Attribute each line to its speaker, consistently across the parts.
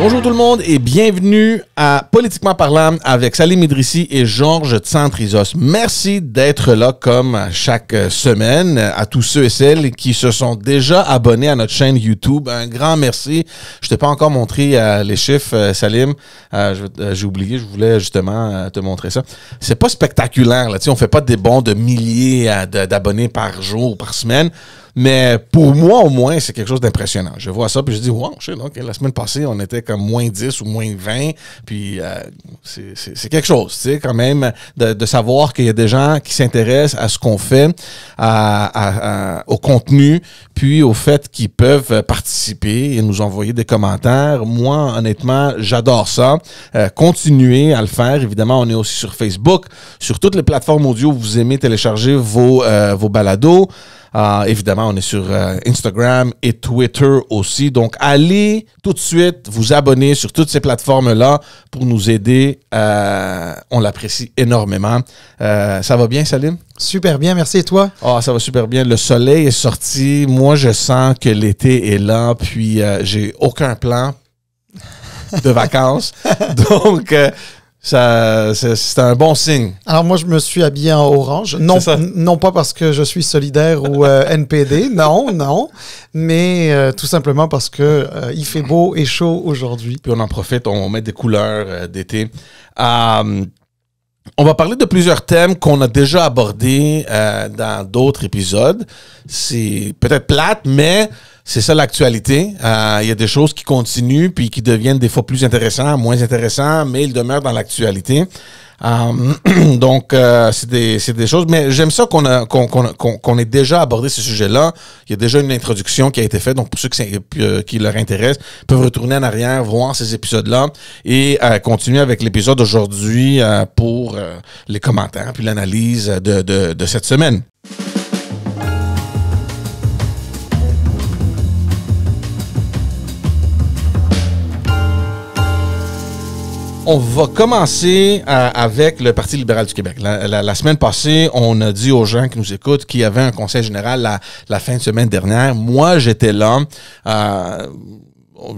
Speaker 1: Bonjour tout le monde et bienvenue à Politiquement parlant avec Salim Idrissi et Georges Tsantrizos. Merci d'être là comme chaque semaine à tous ceux et celles qui se sont déjà abonnés à notre chaîne YouTube. Un grand merci. Je t'ai pas encore montré les chiffres, Salim. J'ai oublié, je voulais justement te montrer ça. C'est pas spectaculaire, là. Tu sais, on fait pas des bons de milliers d'abonnés par jour ou par semaine. Mais pour moi, au moins, c'est quelque chose d'impressionnant. Je vois ça, puis je dis, wow, okay, la semaine passée, on était comme moins 10 ou moins 20. Puis c'est quelque chose, tu sais, quand même, de savoir qu'il y a des gens qui s'intéressent à ce qu'on fait, au contenu, puis au fait qu'ils peuvent participer et nous envoyer des commentaires. Moi, honnêtement, j'adore ça. Continuez à le faire. Évidemment, on est aussi sur Facebook, sur toutes les plateformes audio où vous aimez télécharger vos balados. Évidemment, on est sur Instagram et Twitter aussi. Donc, allez tout de suite vous abonner sur toutes ces plateformes-là pour nous aider. On l'apprécie énormément. Ça va bien, Salim?
Speaker 2: Super bien, merci. Et toi?
Speaker 1: Ah, ça va super bien. Le soleil est sorti. Moi, je sens que l'été est là. Puis, j'ai aucun plan de vacances. Donc... c'est un bon signe.
Speaker 2: Alors moi, je me suis habillé en orange. Non pas parce que je suis solidaire ou NPD, non. Mais tout simplement parce que il fait beau et chaud aujourd'hui.
Speaker 1: Puis on en profite, on met des couleurs d'été. On va parler de plusieurs thèmes qu'on a déjà abordés dans d'autres épisodes. C'est peut-être plate, mais... c'est ça l'actualité. Il y a des choses qui continuent puis qui deviennent des fois plus intéressantes, moins intéressantes, mais ils demeurent dans l'actualité. Donc, c'est des choses. Mais j'aime ça qu'on ait déjà abordé ce sujet-là. Il y a déjà une introduction qui a été faite. Donc, pour ceux qui leur intéressent, peuvent retourner en arrière, voir ces épisodes-là et continuer avec l'épisode d'aujourd'hui pour les commentaires puis l'analyse de cette semaine. On va commencer avec le Parti libéral du Québec. La semaine passée, on a dit aux gens qui nous écoutent qu'il y avait un conseil général la fin de semaine dernière. Moi, j'étais là.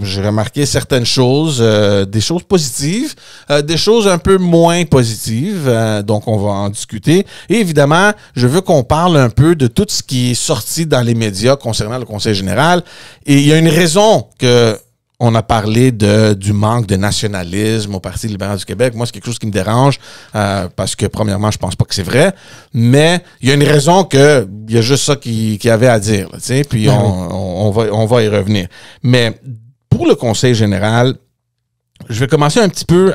Speaker 1: J'ai remarqué certaines choses, des choses positives, des choses un peu moins positives. Donc, on va en discuter. Et évidemment, je veux qu'on parle un peu de tout ce qui est sorti dans les médias concernant le conseil général. Et il y a une raison que... on a parlé du manque de nationalisme au Parti libéral du Québec. Moi, c'est quelque chose qui me dérange parce que, premièrement, je pense pas que c'est vrai, mais il y a une raison que il y a juste ça qu'il y avait à dire. Tu sais, puis on va y revenir. Mais pour le Conseil général, je vais commencer un petit peu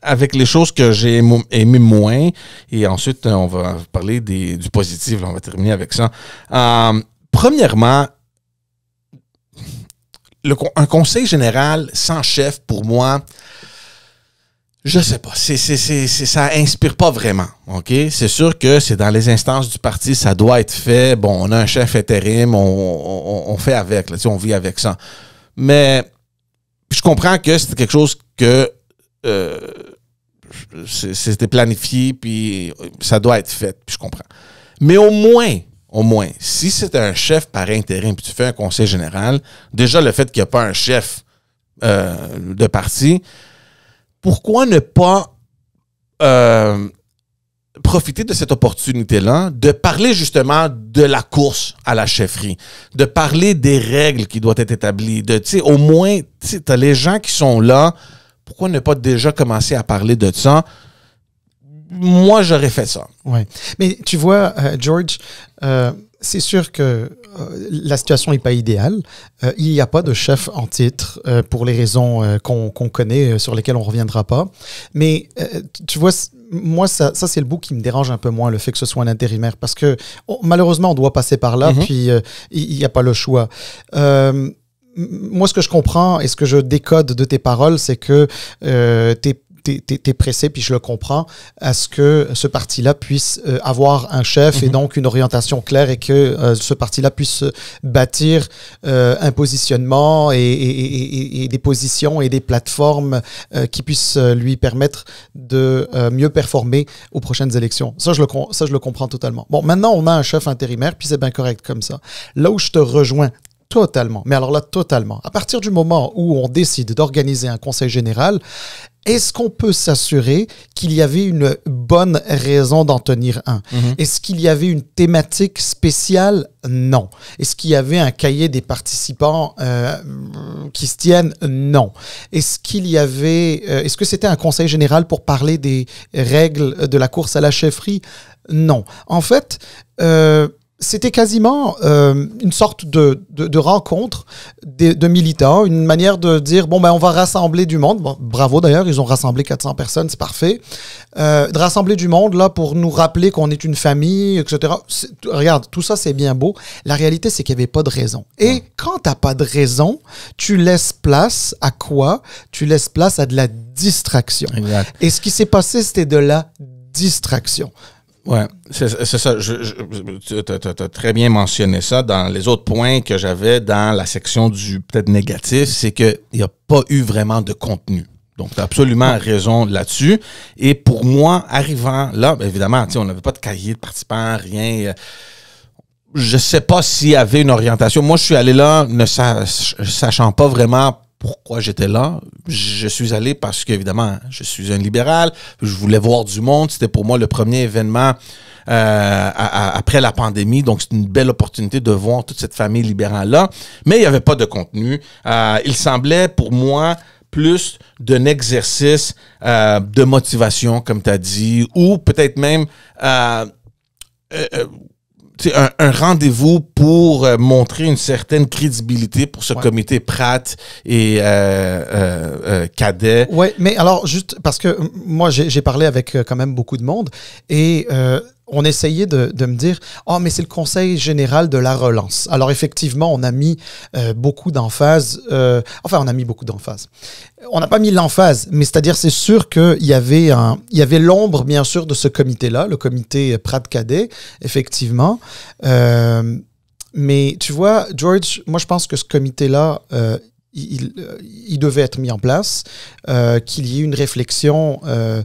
Speaker 1: avec les choses que j'ai aimé moins et ensuite, on va parler du positif. Là, on va terminer avec ça. Premièrement, un conseil général sans chef, pour moi, je sais pas. Ça inspire pas vraiment. OK? C'est sûr que c'est dans les instances du parti, ça doit être fait. Bon, on a un chef intérim, on fait avec, là, tu sais, on vit avec ça. Mais je comprends que c'était quelque chose que c'était planifié, puis ça doit être fait, puis je comprends. Mais au moins, si c'est un chef par intérim puis tu fais un conseil général, déjà le fait qu'il n'y a pas un chef de parti, pourquoi ne pas profiter de cette opportunité-là, de parler justement de la course à la chefferie, de parler des règles qui doivent être établies, au moins, tu as les gens qui sont là, pourquoi ne pas déjà commencer à parler de ça? Moi, j'aurais fait ça.
Speaker 2: Ouais. Mais tu vois, George, c'est sûr que la situation n'est pas idéale. Il n'y a pas de chef en titre pour les raisons qu'on connaît, sur lesquelles on ne reviendra pas. Mais tu vois, moi, ça c'est le bout qui me dérange un peu moins, le fait que ce soit un intérimaire. Parce que malheureusement, on doit passer par là, puis il n'y a pas le choix. Moi, ce que je comprends et ce que je décode de tes paroles, c'est que t'es pressé, puis je le comprends, à ce que ce parti-là puisse avoir un chef et donc une orientation claire et que ce parti-là puisse bâtir un positionnement et des positions et des plateformes qui puissent lui permettre de mieux performer aux prochaines élections. Ça, je le comprends totalement. Bon, maintenant, on a un chef intérimaire, puis c'est bien correct comme ça. Là où je te rejoins totalement. Mais alors là, totalement. À partir du moment où on décide d'organiser un conseil général, est-ce qu'on peut s'assurer qu'il y avait une bonne raison d'en tenir un? Est-ce qu'il y avait une thématique spéciale? Non. Est-ce qu'il y avait un cahier des participants qui se tiennent? Non. Est-ce qu'il y avait... est-ce que c'était un conseil général pour parler des règles de la course à la chefferie? Non. En fait... c'était quasiment une sorte de rencontre de militants, une manière de dire, bon, ben, on va rassembler du monde. Bon, bravo d'ailleurs, ils ont rassemblé 400 personnes, c'est parfait. De rassembler du monde, là, pour nous rappeler qu'on est une famille, etc. Regarde, tout ça, c'est bien beau. La réalité, c'est qu'il n'y avait pas de raison. Et quand tu n'as pas de raison, tu laisses place à quoi? Tu laisses place à de la distraction.
Speaker 1: Exact.
Speaker 2: Et ce qui s'est passé, c'était de la distraction.
Speaker 1: Ouais, c'est ça. Tu as très bien mentionné ça dans les autres points que j'avais dans la section du peut-être négatif, c'est qu'il n'y a pas eu vraiment de contenu. Donc, tu as absolument raison là-dessus. Et pour moi, arrivant là, bien évidemment, on n'avait pas de cahier de participants, rien. Je ne sais pas s'il y avait une orientation. Moi, je suis allé là ne sachant pas vraiment pourquoi j'étais là. Je suis allé parce qu'évidemment, je suis un libéral. Je voulais voir du monde. C'était pour moi le premier événement après la pandémie. Donc, c'est une belle opportunité de voir toute cette famille libérale-là. Mais il n'y avait pas de contenu. Il semblait pour moi plus d'un exercice de motivation, comme tu as dit, ou peut-être même... un rendez-vous pour montrer une certaine crédibilité pour ce comité Pratt et Cadet.
Speaker 2: Oui, mais alors, juste parce que moi, j'ai parlé avec quand même beaucoup de monde et on essayait de me dire « Ah, mais c'est le conseil général de la relance ». Alors, effectivement, on a mis beaucoup d'emphase. On a mis beaucoup d'emphase. On n'a pas mis l'emphase, mais c'est-à-dire, c'est sûr qu'il y avait l'ombre, bien sûr, de ce comité-là, le comité Pratt-Cadet, effectivement. Mais tu vois, George, moi, je pense que ce comité-là, il devait être mis en place, qu'il y ait une réflexion. À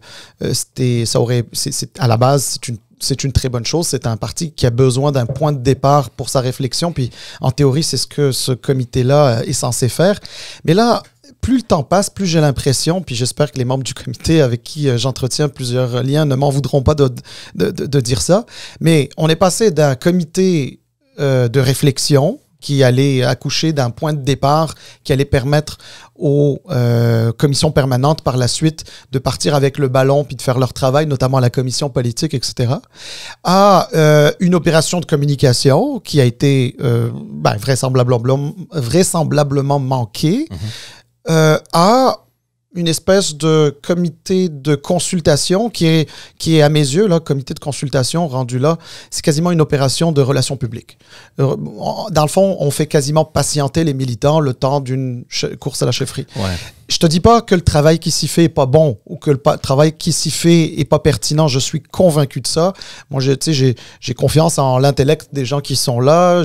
Speaker 2: la base, c'est une très bonne chose. C'est un parti qui a besoin d'un point de départ pour sa réflexion. Puis, en théorie, c'est ce que ce comité-là est censé faire. Mais là, plus le temps passe, plus j'ai l'impression, puis j'espère que les membres du comité avec qui j'entretiens plusieurs liens ne m'en voudront pas de dire ça, mais on est passé d'un comité de réflexion qui allait accoucher d'un point de départ qui allait permettre aux commissions permanentes par la suite de partir avec le ballon puis de faire leur travail, notamment la commission politique, etc., à une opération de communication qui a été vraisemblablement manquée, à une espèce de comité de consultation qui est à mes yeux, là, comité de consultation rendu là, c'est quasiment une opération de relations publiques. Dans le fond, on fait quasiment patienter les militants le temps d'une course à la chefferie.
Speaker 1: Ouais.
Speaker 2: Je te dis pas que le travail qui s'y fait est pas bon ou que le travail qui s'y fait est pas pertinent. Je suis convaincu de ça. Moi, j'ai confiance en l'intellect des gens qui sont là.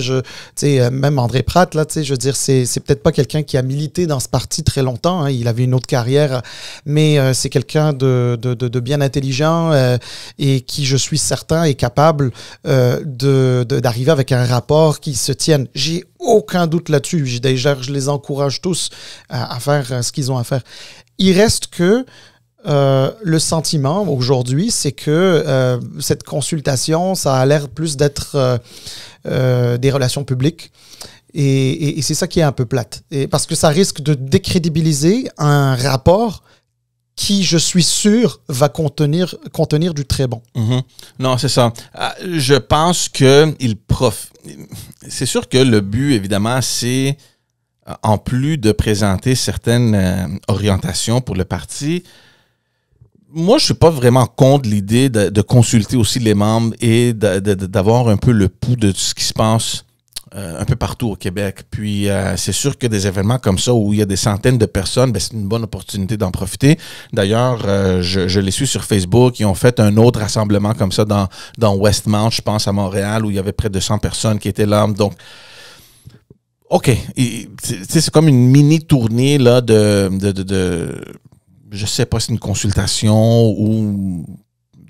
Speaker 2: Même André Pratt, là, je veux dire, c'est peut-être pas quelqu'un qui a milité dans ce parti très longtemps. Hein. Il avait une autre carrière, mais c'est quelqu'un de bien intelligent et qui, je suis certain, est capable d'arriver avec un rapport qui se tienne. J'ai aucun doute là-dessus. Déjà, je les encourage tous à faire ce qu'ils ont à faire. Il reste que le sentiment aujourd'hui, c'est que cette consultation, ça a l'air plus d'être des relations publiques. Et c'est ça qui est un peu plate. Parce que ça risque de décrédibiliser un rapport qui, je suis sûr, va contenir du très bon.
Speaker 1: Non, c'est ça. Je pense que c'est sûr que le but, évidemment, c'est, en plus de présenter certaines orientations pour le parti, moi, je suis pas vraiment contre l'idée de consulter aussi les membres et d'avoir un peu le pouls de ce qui se passe un peu partout au Québec. Puis, c'est sûr que des événements comme ça où il y a des centaines de personnes, c'est une bonne opportunité d'en profiter. D'ailleurs, je les suis sur Facebook. Ils ont fait un autre rassemblement comme ça dans Westmount, je pense, à Montréal, où il y avait près de 100 personnes qui étaient là. Donc, OK. C'est comme une mini-tournée là, de je sais pas si c'est une consultation ou...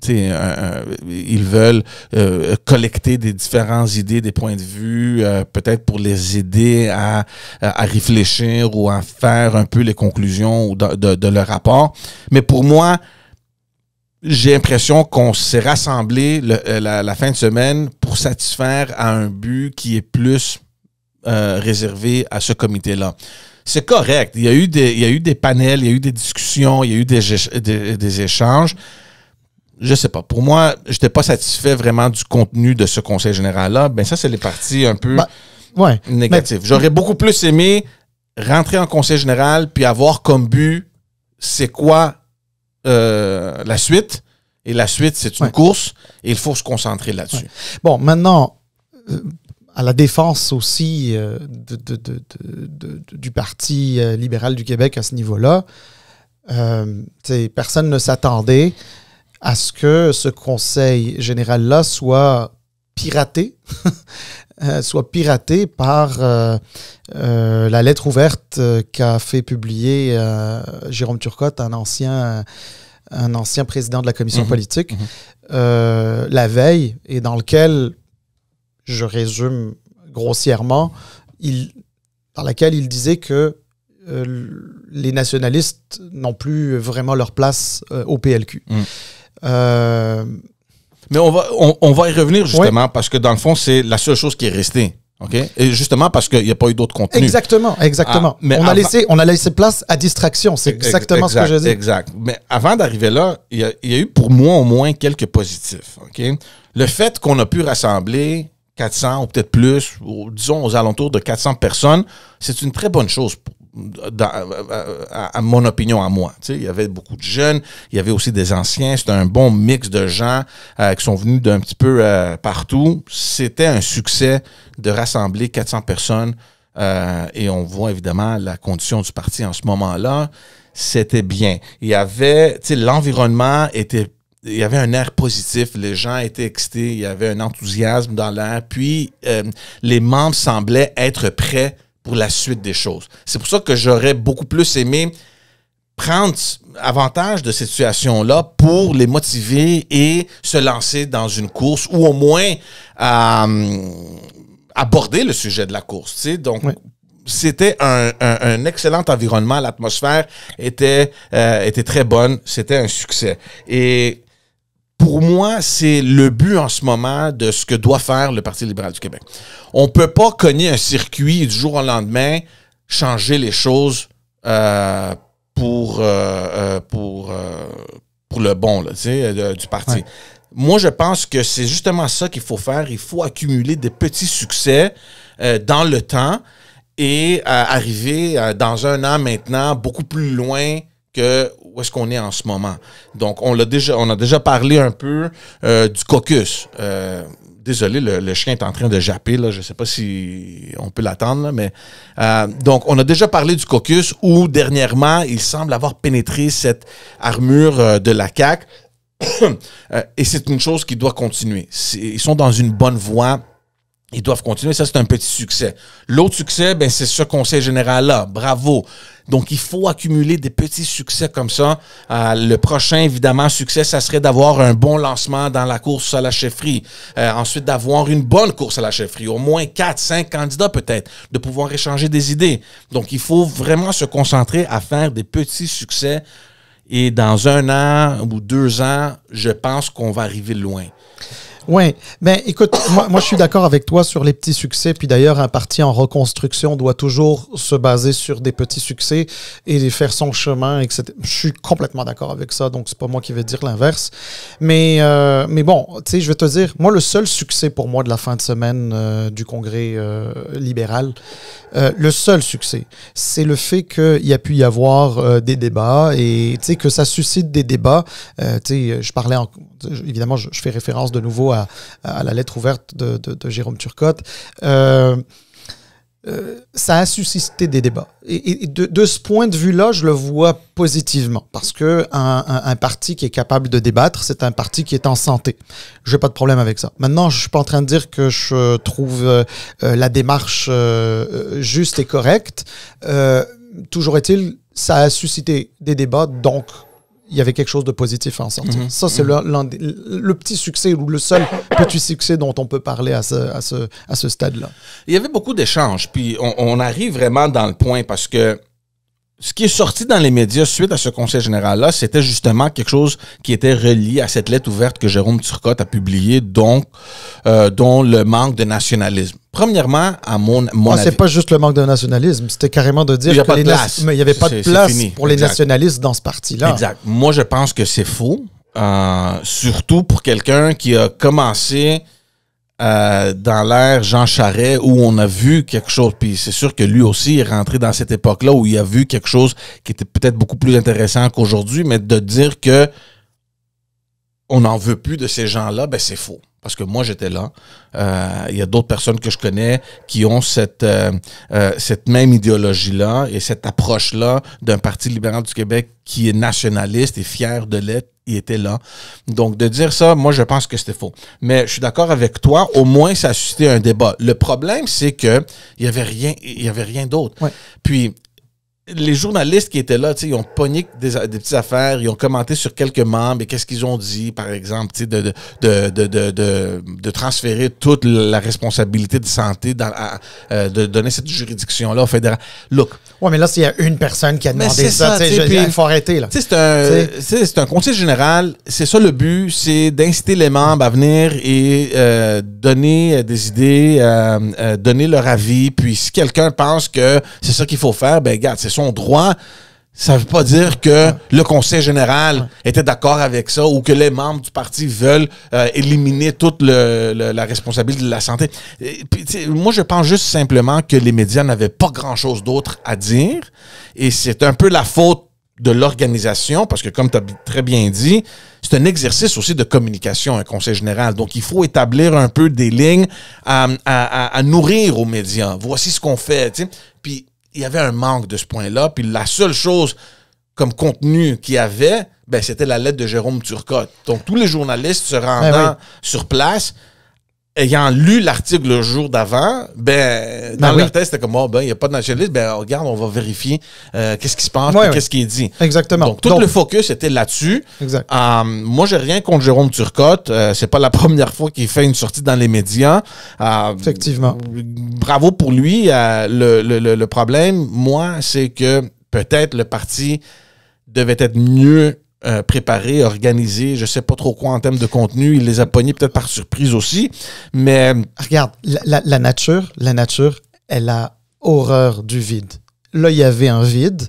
Speaker 1: ils veulent collecter des différentes idées, des points de vue, peut-être pour les aider à réfléchir ou à faire un peu les conclusions de leur rapport. Mais pour moi, j'ai l'impression qu'on s'est rassemblé la fin de semaine pour satisfaire à un but qui est plus réservé à ce comité-là. C'est correct. Il y a eu des panels, il y a eu des discussions, il y a eu des échanges. Je sais pas. Pour moi, je n'étais pas satisfait vraiment du contenu de ce conseil général-là. Ben ça, c'est les parties un peu négatives. J'aurais beaucoup plus aimé rentrer en conseil général puis avoir comme but, c'est quoi la suite. Et la suite, c'est une course et il faut se concentrer là-dessus.
Speaker 2: Ouais. Bon, maintenant... à la défense aussi du Parti libéral du Québec à ce niveau-là, personne ne s'attendait à ce que ce conseil général-là soit piraté, par la lettre ouverte qu'a fait publier Jérôme Turcotte, un ancien président de la commission politique, la veille, et dans lequel... je résume grossièrement, dans laquelle il disait que les nationalistes n'ont plus vraiment leur place au PLQ.
Speaker 1: Mais on va y revenir justement parce que dans le fond, c'est la seule chose qui est restée. Okay? Et justement parce qu'il n'y a pas eu d'autres contenus.
Speaker 2: Exactement. Mais on a laissé place à distraction. C'est exactement ce que je dis.
Speaker 1: Exact. Mais avant d'arriver là, il y a eu pour moi au moins quelques positifs. Okay? Le fait qu'on a pu rassembler 400 ou peut-être plus, ou disons aux alentours de 400 personnes, c'est une très bonne chose à mon opinion à moi. Tu sais, il y avait beaucoup de jeunes, il y avait aussi des anciens, c'était un bon mix de gens qui sont venus d'un petit peu partout. C'était un succès de rassembler 400 personnes et on voit évidemment la condition du parti en ce moment-là. C'était bien. Il y avait, tu sais, l'environnement était... Il y avait un air positif, les gens étaient excités, il y avait un enthousiasme dans l'air, puis les membres semblaient être prêts pour la suite des choses. C'est pour ça que j'aurais beaucoup plus aimé prendre avantage de cette situation-là pour les motiver et se lancer dans une course ou au moins aborder le sujet de la course. Tu sais? Donc, c'était un excellent environnement, l'atmosphère était très bonne, c'était un succès. Et pour moi, c'est le but en ce moment de ce que doit faire le Parti libéral du Québec. On ne peut pas cogner un circuit et du jour au lendemain changer les choses pour le bon là, tu sais, du parti. Ouais. Moi, je pense que c'est justement ça qu'il faut faire. Il faut accumuler des petits succès dans le temps et arriver dans un an maintenant beaucoup plus loin que où est-ce qu'on est en ce moment. Donc, on a déjà parlé un peu du caucus. Désolé, le chien est en train de japper, là. Je ne sais pas si on peut l'attendre, là, mais... donc, on a déjà parlé du caucus où, dernièrement, il semble avoir pénétré cette armure de la CAQ. Et c'est une chose qui doit continuer. Ils sont dans une bonne voie. Ils doivent continuer. Ça, c'est un petit succès. L'autre succès, ben, c'est ce conseil général-là. Bravo. Donc, il faut accumuler des petits succès comme ça. Le prochain, évidemment, succès, ça serait d'avoir un bon lancement dans la course à la chefferie. Ensuite, d'avoir une bonne course à la chefferie. Au moins 4, 5 candidats peut-être. De pouvoir échanger des idées. Donc, il faut vraiment se concentrer à faire des petits succès. Et dans 1 an ou 2 ans, je pense qu'on va arriver loin.
Speaker 2: Oui, ben écoute, moi je suis d'accord avec toi sur les petits succès, puis d'ailleurs un parti en reconstruction doit toujours se baser sur des petits succès et faire son chemin, etc. Je suis complètement d'accord avec ça, donc c'est pas moi qui vais dire l'inverse. Mais bon, tu sais, je vais te dire, moi le seul succès pour moi de la fin de semaine du congrès libéral, le seul succès, c'est le fait qu'il y a pu y avoir des débats et tu sais que ça suscite des débats. Tu sais, je parlais évidemment, je fais référence de nouveau à la lettre ouverte de Jérôme Turcotte. Ça a suscité des débats. Et de ce point de vue-là, je le vois positivement. Parce que un parti qui est capable de débattre, c'est un parti qui est en santé. Je n'ai pas de problème avec ça. Maintenant, je ne suis pas en train de dire que je trouve la démarche juste et correcte. Toujours est-il, ça a suscité des débats, donc il y avait quelque chose de positif à en sortir. Ça, c'est le petit succès ou le seul petit succès dont on peut parler à ce stade-là.
Speaker 1: Il y avait beaucoup d'échanges, puis on arrive vraiment dans le point parce que ce qui est sorti dans les médias suite à ce conseil général-là, c'était justement quelque chose qui était relié à cette lettre ouverte que Jérôme Turcotte a publiée, dont le manque de nationalisme. Premièrement, à mon avis...
Speaker 2: C'est pas juste le manque de nationalisme, c'était carrément de dire qu'il n'y avait pas de place pour les nationalistes dans ce parti-là.
Speaker 1: Exact. Moi, je pense que c'est faux, surtout pour quelqu'un qui a commencé... dans l'ère Jean Charest, où on a vu quelque chose, puis c'est sûr que lui aussi est rentré dans cette époque-là où il a vu quelque chose qui était peut-être beaucoup plus intéressant qu'aujourd'hui, mais de dire que on n'en veut plus de ces gens-là, ben c'est faux. Parce que moi, j'étais là. Il y a d'autres personnes que je connais qui ont cette même idéologie-là et cette approche-là d'un Parti libéral du Québec qui est nationaliste et fier de l'être. Il était là. Donc, de dire ça, moi, je pense que c'était faux. Mais je suis d'accord avec toi. Au moins, ça a suscité un débat. Le problème, c'est que il y avait rien d'autre.
Speaker 2: Ouais.
Speaker 1: Puis, les journalistes qui étaient là, ils ont pogné des petites affaires, ils ont commenté sur quelques membres et qu'est-ce qu'ils ont dit, par exemple, de transférer toute la responsabilité de santé, de donner cette juridiction-là au fédéral. Look.
Speaker 2: Ouais, mais là, s'il y a une personne qui a demandé ça, il faut arrêter, là.
Speaker 1: C'est un conseil général, c'est ça le but, c'est d'inciter les membres à venir et donner des idées, donner leur avis, puis si quelqu'un pense que c'est ça qu'il faut faire, ben regarde, c'est son droit. Ça veut pas dire que le conseil général était d'accord avec ça ou que les membres du parti veulent éliminer toute la responsabilité de la santé. Et puis, moi, je pense juste simplement que les médias n'avaient pas grand-chose d'autre à dire et c'est un peu la faute de l'organisation parce que, comme tu as très bien dit, c'est un exercice aussi de communication, un conseil général. Donc, il faut établir un peu des lignes à nourrir aux médias. Voici ce qu'on fait, tu sais. Puis, il y avait un manque de ce point-là. Puis la seule chose comme contenu qu'il y avait, ben, c'était la lettre de Jérôme Turcotte. Donc, tous les journalistes se rendant sur place, ayant lu l'article le jour d'avant, dans leur tête, c'était comme, il n'y a pas de nationalisme. Ben, regarde, on va vérifier qu'est-ce qui se passe, qu'est-ce qui est dit.
Speaker 2: Exactement.
Speaker 1: Donc, tout le focus était là-dessus.
Speaker 2: Exact.
Speaker 1: Moi, j'ai rien contre Jérôme Turcotte. C'est pas la première fois qu'il fait une sortie dans les médias.
Speaker 2: Effectivement.
Speaker 1: Bravo pour lui. Le problème, moi, c'est que peut-être le parti devait être mieux préparé, organisé, je sais pas trop quoi en termes de contenu. Il les a pognés peut-être par surprise aussi, mais...
Speaker 2: Regarde, la nature, elle a horreur du vide. Là, il y avait un vide,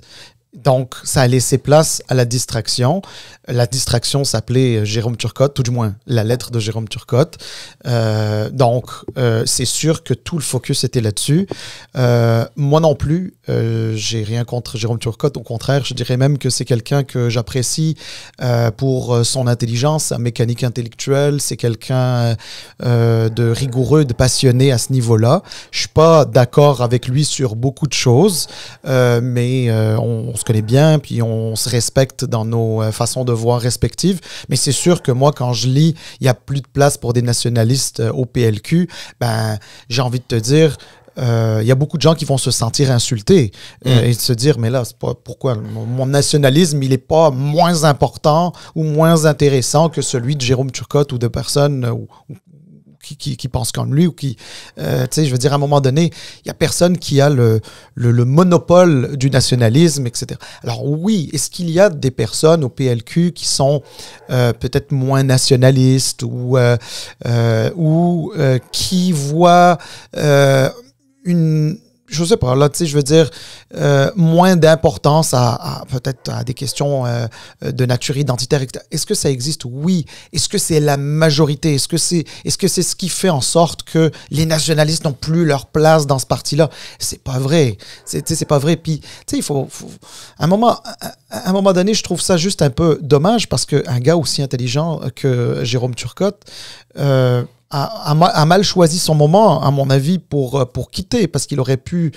Speaker 2: donc ça a laissé place à la distraction. La distraction s'appelait Jérôme Turcotte, tout du moins la lettre de Jérôme Turcotte. Donc, c'est sûr que tout le focus était là-dessus. Moi non plus, j'ai rien contre Jérôme Turcotte. Au contraire, je dirais même que c'est quelqu'un que j'apprécie pour son intelligence, sa mécanique intellectuelle. C'est quelqu'un de rigoureux, de passionné à ce niveau-là. Je suis pas d'accord avec lui sur beaucoup de choses, mais on se connaît bien, puis on se respecte dans nos façons de voir respectives. Mais c'est sûr que moi, quand je lis, il n'y a plus de place pour des nationalistes au PLQ, ben, j'ai envie de te dire, il y a beaucoup de gens qui vont se sentir insultés et se dire, mais là, c'est pas pourquoi mon nationalisme, il n'est pas moins important ou moins intéressant que celui de Jérôme Turcotte ou de personnes qui pensent comme lui ou qui, tu sais, je veux dire, à un moment donné, il n'y a personne qui a le monopole du nationalisme, etc. Alors oui, est-ce qu'il y a des personnes au PLQ qui sont peut-être moins nationalistes ou qui voient je sais pas, là, tu sais, je veux dire, moins d'importance peut-être à des questions de nature identitaire, etc. Est-ce que ça existe? Oui. Est-ce que c'est la majorité? Est-ce que c'est ce qui fait en sorte que les nationalistes n'ont plus leur place dans ce parti-là? C'est pas vrai. C'est pas vrai. Puis, tu sais, il faut à un moment donné, je trouve ça juste un peu dommage parce qu'un gars aussi intelligent que Jérôme Turcotte, à a mal choisi son moment, à mon avis, pour quitter, parce qu'il aurait pu,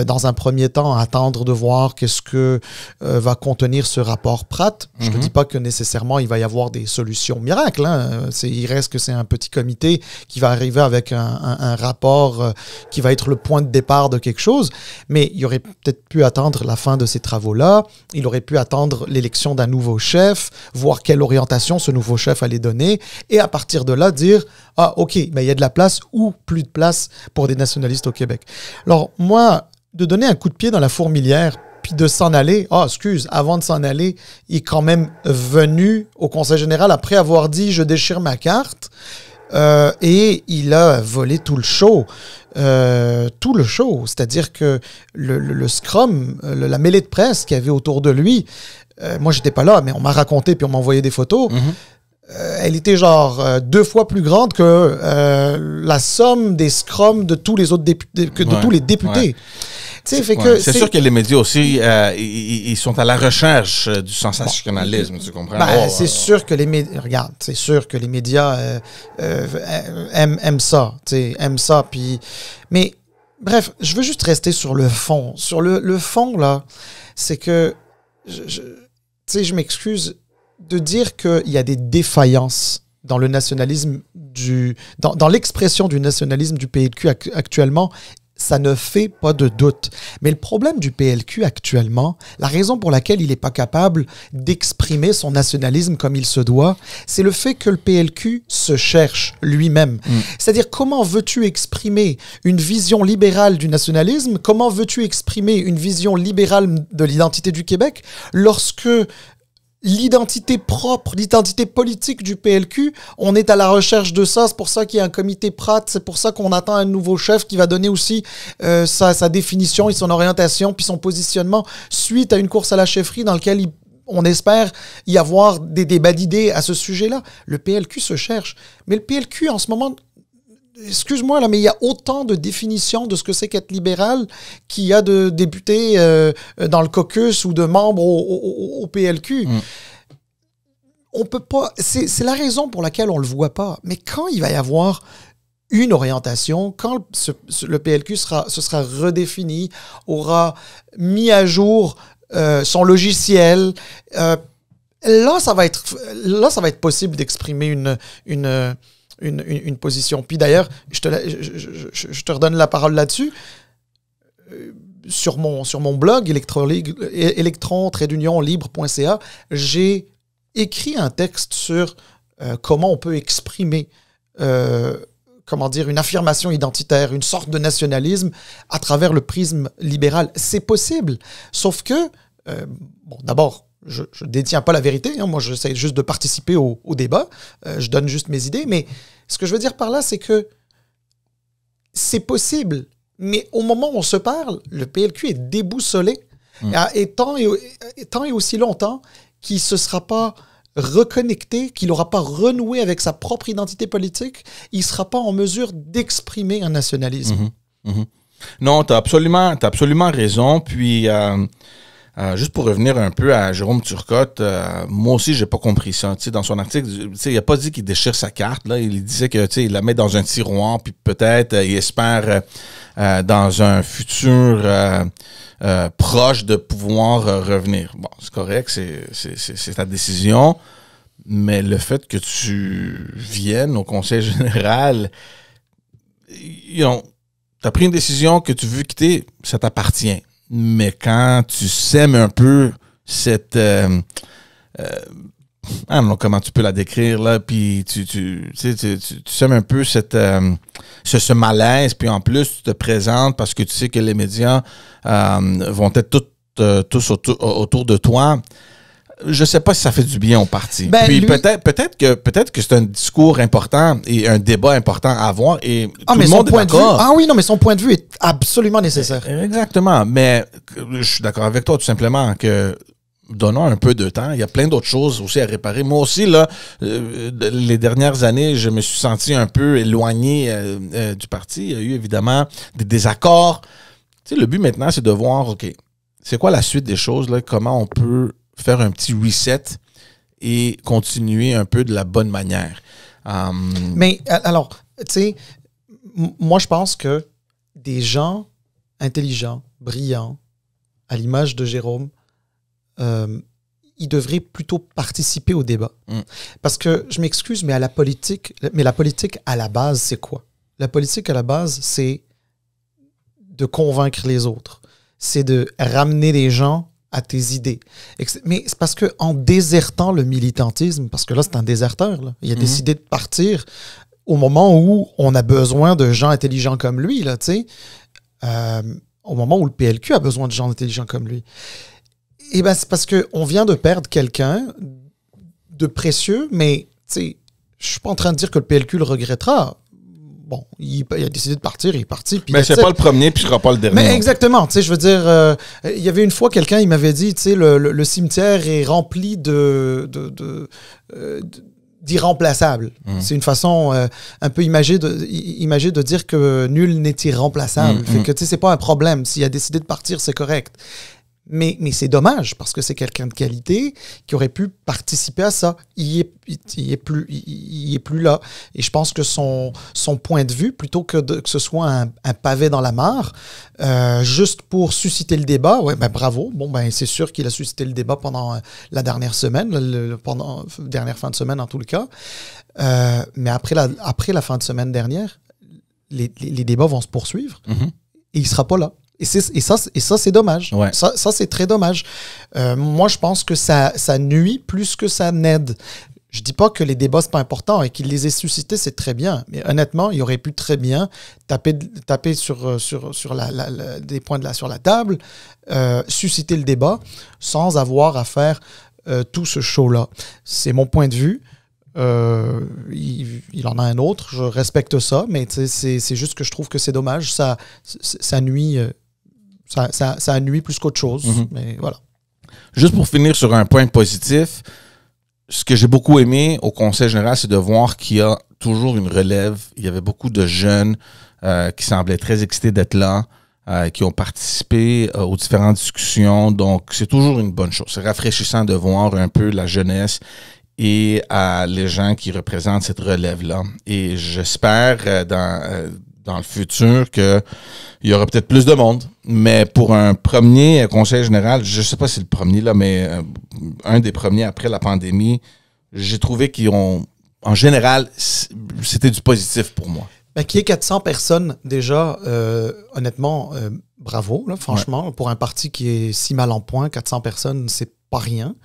Speaker 2: dans un premier temps, attendre de voir qu'est-ce que va contenir ce rapport Pratt. Je ne dis pas que nécessairement il va y avoir des solutions miracles. Hein. Il reste que c'est un petit comité qui va arriver avec un rapport qui va être le point de départ de quelque chose, mais il aurait peut-être pu attendre la fin de ces travaux-là, il aurait pu attendre l'élection d'un nouveau chef, voir quelle orientation ce nouveau chef allait donner, et à partir de là, dire « Ah, OK, mais il y a de la place ou plus de place pour des nationalistes au Québec. » Alors, moi, de donner un coup de pied dans la fourmilière, puis de s'en aller, avant de s'en aller, il est quand même venu au Conseil général après avoir dit « Je déchire ma carte ». Et il a volé tout le show. C'est-à-dire que le scrum, la mêlée de presse qu'il y avait autour de lui, moi, j'étais pas là, mais on m'a raconté puis on m'a envoyé des photos. Elle était genre 2 fois plus grande que la somme des scrums de tous les autres députés, de tous les députés.
Speaker 1: C'est sûr que les médias aussi, ils sont à la recherche du sensationnalisme, tu comprends?
Speaker 2: C'est sûr que les médias, regarde, c'est sûr que les médias aiment ça, puis, mais bref, je veux juste rester sur le fond. Sur le fond, là, c'est que, je m'excuse de dire qu'il y a des défaillances dans le nationalisme dans l'expression du nationalisme du PLQ actuellement. Ça ne fait pas de doute. Mais le problème du PLQ actuellement, la raison pour laquelle il n'est pas capable d'exprimer son nationalisme comme il se doit, c'est le fait que le PLQ se cherche lui-même. C'est-à-dire, comment veux-tu exprimer une vision libérale du nationalisme? Comment veux-tu exprimer une vision libérale de l'identité du Québec lorsque l'identité propre, l'identité politique du PLQ, on est à la recherche de ça, c'est pour ça qu'il y a un comité Pratt, c'est pour ça qu'on attend un nouveau chef qui va donner aussi sa définition et son orientation, puis son positionnement suite à une course à la chefferie dans laquelle on espère y avoir des débats d'idées à ce sujet-là. Le PLQ se cherche, mais le PLQ en ce moment... Excuse-moi, là, mais il y a autant de définitions de ce que c'est qu'être libéral qu'il y a de députés dans le caucus ou de membres au PLQ. On peut pas... C'est la raison pour laquelle on le voit pas. Mais quand il va y avoir une orientation, quand le PLQ se sera redéfini, aura mis à jour son logiciel, là, ça va être possible d'exprimer une position. Puis d'ailleurs, je te redonne la parole là-dessus. Sur mon blog, electron-libre.ca, j'ai écrit un texte sur comment on peut exprimer une affirmation identitaire, une sorte de nationalisme à travers le prisme libéral. C'est possible. Sauf que, d'abord, je ne détiens pas la vérité. Hein. Moi, j'essaie juste de participer au débat. Je donne juste mes idées. Mais ce que je veux dire par là, c'est que c'est possible. Mais au moment où on se parle, le PLQ est déboussolé. Et tant et aussi longtemps qu'il ne se sera pas reconnecté, qu'il n'aura pas renoué avec sa propre identité politique, il ne sera pas en mesure d'exprimer un nationalisme.
Speaker 1: Non, tu as absolument raison. Puis... juste pour revenir un peu à Jérôme Turcotte, moi aussi, j'ai pas compris ça. Dans son article, il n'a pas dit qu'il déchire sa carte. Là. Il disait qu'il la met dans un tiroir, puis peut-être il espère dans un futur proche de pouvoir revenir. Bon, c'est correct, c'est ta décision, mais le fait que tu viennes au Conseil général, tu as pris une décision que tu veux quitter, ça t'appartient. Mais quand tu sèmes un peu cette... comment tu peux la décrire, là, puis tu sèmes un peu ce malaise, puis en plus, tu te présentes parce que tu sais que les médias vont être tous autour de toi. Je sais pas si ça fait du bien au parti. Puis peut-être que c'est un discours important et un débat important à avoir et tout le monde est d'accord.
Speaker 2: Mais son point de vue est absolument nécessaire.
Speaker 1: Exactement. Mais je suis d'accord avec toi tout simplement que donnons un peu de temps. Il y a plein d'autres choses aussi à réparer. Moi aussi, là, les dernières années, je me suis senti un peu éloigné du parti. Il y a eu évidemment des désaccords. Tu sais, le but maintenant, c'est de voir, OK, c'est quoi la suite des choses, là, comment on peut faire un petit reset et continuer un peu de la bonne manière.
Speaker 2: Mais alors, tu sais, moi, je pense que des gens intelligents, brillants, à l'image de Jérôme, ils devraient plutôt participer au débat. Parce que, je m'excuse, mais la politique, à la base, c'est quoi? La politique, à la base, c'est de convaincre les autres. C'est de ramener les gens à tes idées. Mais c'est parce qu'en désertant le militantisme, parce que là, c'est un déserteur, là, il a décidé de partir au moment où on a besoin de gens intelligents comme lui, là, tu sais, au moment où le PLQ a besoin de gens intelligents comme lui. Et ben c'est parce qu'on vient de perdre quelqu'un de précieux, mais tu sais, je suis pas en train de dire que le PLQ le regrettera. Bon, il a décidé de partir, il est parti.
Speaker 1: Mais c'est pas le premier, puis ce sera pas le dernier.
Speaker 2: Mais exactement, tu sais, je veux dire, il y avait une fois quelqu'un, il m'avait dit, tu sais, le cimetière est rempli d'irremplaçables. C'est une façon un peu imagée de dire que nul n'est irremplaçable. Fait que, tu sais, c'est pas un problème. S'il a décidé de partir, c'est correct. Mais c'est dommage, parce que c'est quelqu'un de qualité qui aurait pu participer à ça. Il est plus là. Et je pense que son point de vue, plutôt que ce soit un pavé dans la mare, juste pour susciter le débat, ouais, ben bravo. Bon, ben c'est sûr qu'il a suscité le débat pendant la dernière semaine, pendant dernière fin de semaine en tout le cas. Mais après la fin de semaine dernière, les débats vont se poursuivre et il sera pas là. Et ça, c'est dommage.
Speaker 1: Ouais.
Speaker 2: Ça, c'est très dommage. Moi, je pense que ça nuit plus que ça n'aide. Je dis pas que les débats, c'est pas important et qu'il les ait suscités, c'est très bien. Mais honnêtement, il aurait pu très bien taper sur des points sur la table, susciter le débat sans avoir à faire tout ce show-là. C'est mon point de vue. Il en a un autre, je respecte ça, mais c'est juste que je trouve que c'est dommage. Ça nuit. Ça nuit plus qu'autre chose, mais voilà.
Speaker 1: Juste pour finir sur un point positif, ce que j'ai beaucoup aimé au Conseil général, c'est de voir qu'il y a toujours une relève. Il y avait beaucoup de jeunes qui semblaient très excités d'être là, qui ont participé aux différentes discussions. Donc, c'est toujours une bonne chose. C'est rafraîchissant de voir un peu la jeunesse et les gens qui représentent cette relève-là. Et j'espère dans le futur qu'il y aura peut-être plus de monde. Mais pour un premier conseil général, je ne sais pas si c'est le premier, là, mais un des premiers après la pandémie, j'ai trouvé qu'ils ont, en général, c'était du positif pour moi.
Speaker 2: Ben, qu'il y ait 400 personnes, déjà, honnêtement, bravo, là, franchement. Ouais. Pour un parti qui est si mal en point, 400 personnes, c'est pas rien.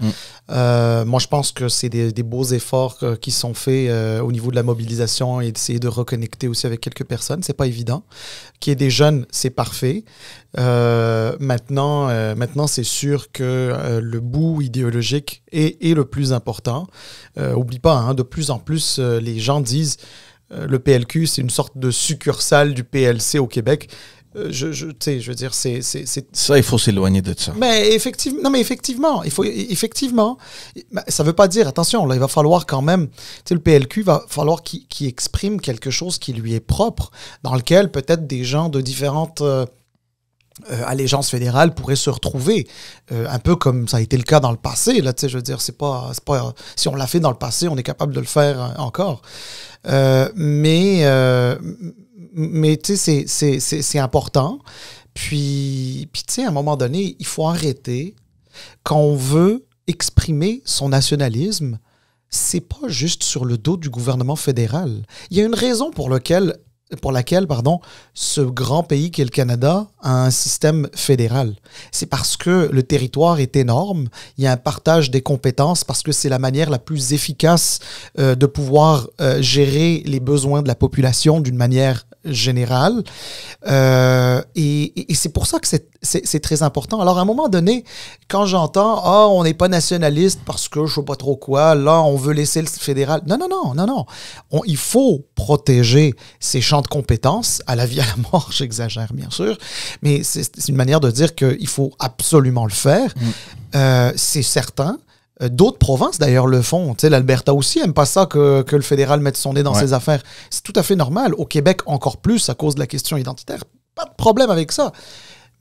Speaker 2: Moi, je pense que c'est des beaux efforts qui sont faits au niveau de la mobilisation et d'essayer de reconnecter aussi avec quelques personnes. C'est pas évident. Qu'il y ait des jeunes, c'est parfait. Maintenant, c'est sûr que le bout idéologique est le plus important. Oublie pas, hein, de plus en plus, les gens disent le PLQ, c'est une sorte de succursale du PLC au Québec. Je veux dire, c'est...
Speaker 1: Ça, il faut s'éloigner de ça.
Speaker 2: Mais effectivement, ça veut pas dire, attention, là, il va falloir quand même, le PLQ, il va falloir qu'il exprime quelque chose qui lui est propre, dans lequel peut-être des gens de différentes allégeances fédérales pourraient se retrouver, un peu comme ça a été le cas dans le passé, là, je veux dire, c'est pas, si on l'a fait dans le passé, on est capable de le faire encore. Mais tu sais, c'est important. Puis tu sais, à un moment donné, il faut arrêter. Quand on veut exprimer son nationalisme, c'est pas juste sur le dos du gouvernement fédéral. Il y a une raison pour laquelle, ce grand pays qu'est le Canada a un système fédéral. C'est parce que le territoire est énorme, il y a un partage des compétences, parce que c'est la manière la plus efficace de pouvoir gérer les besoins de la population d'une manière générale. Et c'est pour ça que c'est très important. Alors, à un moment donné, quand j'entends « Ah, on n'est pas nationaliste parce que je ne sais pas trop quoi, là, on veut laisser le fédéral. » Non. Il faut protéger ces champs de compétences à la vie, à la mort, j'exagère bien sûr, mais c'est une manière de dire qu'il faut absolument le faire. C'est certain. D'autres provinces, d'ailleurs, le font. Tu sais, l'Alberta aussi n'aime pas ça que le fédéral mette son nez dans ses affaires. C'est tout à fait normal. Au Québec, encore plus, à cause de la question identitaire. Pas de problème avec ça.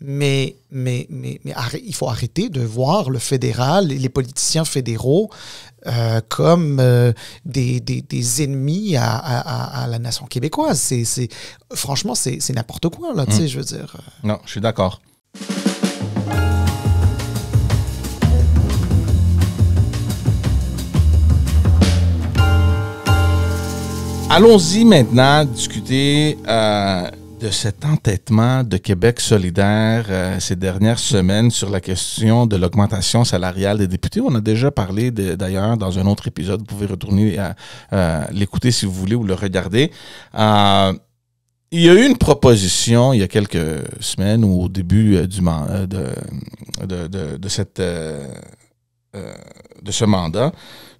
Speaker 2: Mais il faut arrêter de voir le fédéral et les politiciens fédéraux comme des ennemis à la nation québécoise. Franchement, c'est n'importe quoi, là, tu sais, je veux dire.
Speaker 1: Non, je suis d'accord. Allons-y maintenant discuter de cet entêtement de Québec solidaire ces dernières semaines sur la question de l'augmentation salariale des députés. On a déjà parlé d'ailleurs dans un autre épisode. Vous pouvez retourner l'écouter si vous voulez ou le regarder. Il y a eu une proposition il y a quelques semaines ou au début de ce mandat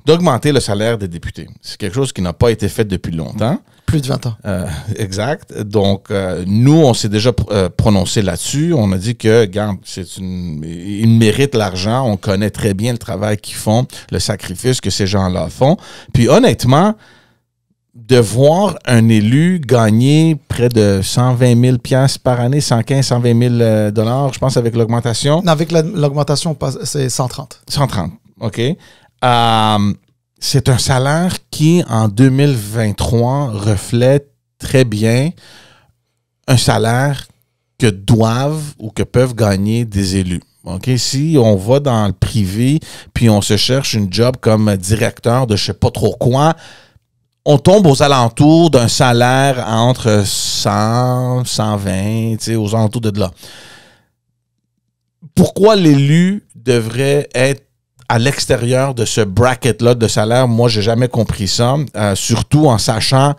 Speaker 1: d'augmenter le salaire des députés. C'est quelque chose qui n'a pas été fait depuis longtemps.
Speaker 2: Plus de 20 ans.
Speaker 1: Exact. Donc, nous, on s'est déjà prononcé là-dessus. On a dit que, regarde, ils méritent l'argent. On connaît très bien le travail qu'ils font, le sacrifice que ces gens-là font. Puis, honnêtement, de voir un élu gagner près de 120 000 $ par année, 115, 120 000 $, je pense, avec l'augmentation.
Speaker 2: Non, avec l'augmentation, c'est 130.
Speaker 1: 130, OK. C'est un salaire qui, en 2023, reflète très bien un salaire que doivent ou que peuvent gagner des élus. Okay? Si on va dans le privé puis on se cherche une job comme directeur de je sais pas trop quoi, on tombe aux alentours d'un salaire entre 100, 120, tu sais, aux alentours de là. Pourquoi l'élu devrait être à l'extérieur de ce bracket-là de salaire? Moi, j'ai jamais compris ça, surtout en sachant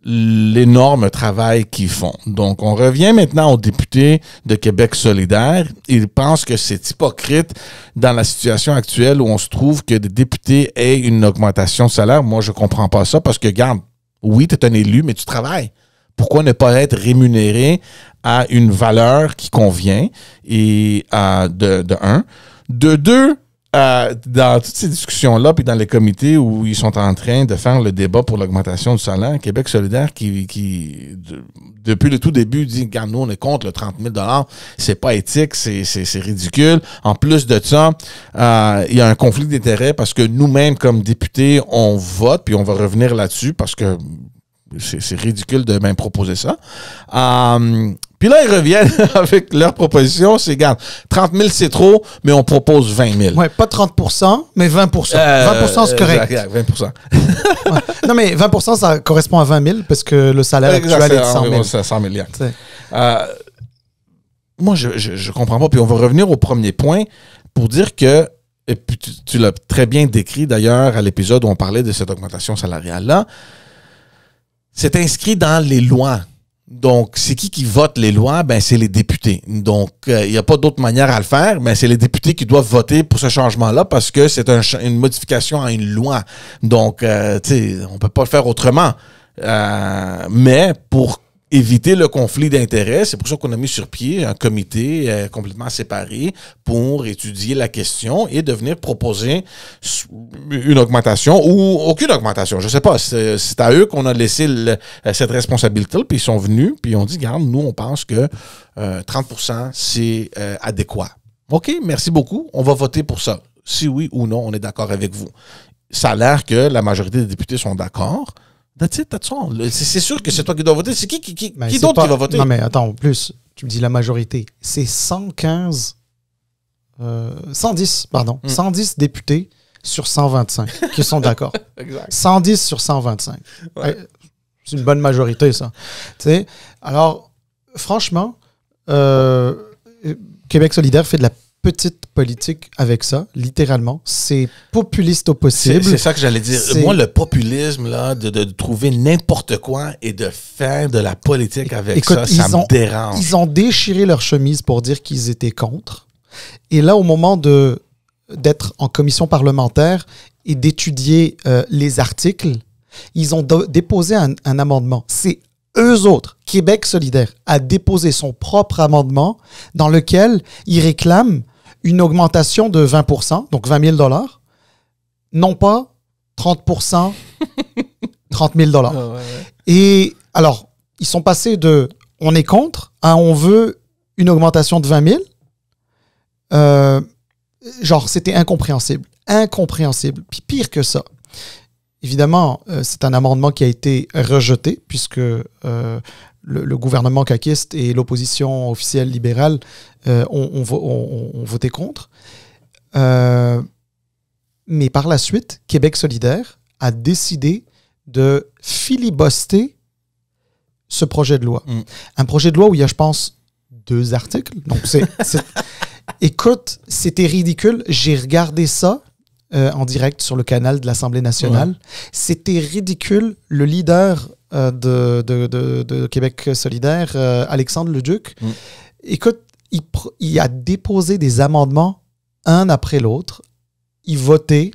Speaker 1: l'énorme travail qu'ils font. Donc, on revient maintenant aux députés de Québec solidaire. Ils pensent que c'est hypocrite dans la situation actuelle où on se trouve que des députés aient une augmentation de salaire. Moi, je comprends pas ça parce que, regarde, oui, tu es un élu, mais tu travailles. Pourquoi ne pas être rémunéré à une valeur qui convient? Et de un. De deux, dans toutes ces discussions-là, puis dans les comités où ils sont en train de faire le débat pour l'augmentation du salaire, Québec solidaire, depuis le tout début, dit, regarde, nous, on est contre le 30 000 $, c'est pas éthique, c'est ridicule. En plus de ça, il y a un conflit d'intérêts parce que nous-mêmes, comme députés, on vote, puis on va revenir là-dessus parce que c'est ridicule de même proposer ça. Puis là, ils reviennent avec leur proposition. C'est, regarde, 30 000, c'est trop, mais on propose 20 000.
Speaker 2: Oui, pas 30%, mais 20%. 20%, c'est correct.
Speaker 1: Exact, 20%.
Speaker 2: Ouais. Non, mais 20%, ça correspond à 20 000 parce que le salaire actuel est de 100 000.
Speaker 1: C'est 100 000. Moi, je comprends pas. Puis on va revenir au premier point pour dire que, et puis tu l'as très bien décrit d'ailleurs à l'épisode où on parlait de cette augmentation salariale-là, c'est inscrit dans les lois. Donc, c'est qui vote les lois? Ben, c'est les députés. Donc, il n'y a pas d'autre manière à le faire, mais c'est les députés qui doivent voter pour ce changement-là parce que c'est une modification à une loi. Donc, tu sais, on peut pas le faire autrement. Mais pour éviter le conflit d'intérêts, c'est pour ça qu'on a mis sur pied un comité complètement séparé pour étudier la question et de venir proposer une augmentation ou aucune augmentation. Je sais pas, c'est à eux qu'on a laissé cette responsabilité, puis ils sont venus, puis ils ont dit, regarde, nous, on pense que 30%, c'est adéquat. OK, merci beaucoup, on va voter pour ça. Si oui ou non, on est d'accord avec vous. Ça a l'air que la majorité des députés sont d'accord. That's it, that's all. C'est sûr que c'est toi qui dois voter. C'est qui d'autre qui va voter?
Speaker 2: Non, mais attends, en plus, tu me dis la majorité. C'est 110 députés sur 125 qui sont d'accord.
Speaker 1: Exact.
Speaker 2: 110 sur 125.
Speaker 1: Ouais.
Speaker 2: C'est une bonne majorité, ça. Tu sais, alors, franchement, Québec solidaire fait de la petite politique avec ça, littéralement. C'est populiste au possible.
Speaker 1: C'est ça que j'allais dire. Moi, le populisme, là, de trouver n'importe quoi et de faire de la politique avec ça me dérange.
Speaker 2: Ils ont déchiré leur chemise pour dire qu'ils étaient contre. Et là, au moment d'être en commission parlementaire et d'étudier les articles, ils ont déposé un amendement. C'est eux autres, Québec solidaire, a déposé son propre amendement dans lequel ils réclament une augmentation de 20%, donc 20 000 $, non pas 30%, 30 000 $.
Speaker 1: Ouais.
Speaker 2: Et alors, ils sont passés de « on est contre » à « on veut une augmentation de 20 000. Genre, c'était incompréhensible. Incompréhensible. Puis pire que ça. Évidemment, c'est un amendement qui a été rejeté puisque le gouvernement caquiste et l'opposition officielle libérale ont voté contre. Mais par la suite, Québec solidaire a décidé de filibuster ce projet de loi. Un projet de loi où il y a, je pense, 2 articles. Donc, Écoute, c'était ridicule. J'ai regardé ça en direct sur le canal de l'Assemblée nationale. Ouais. C'était ridicule. Le leader de Québec solidaire, Alexandre Leduc, écoute, il a déposé des amendements un après l'autre. Il votait.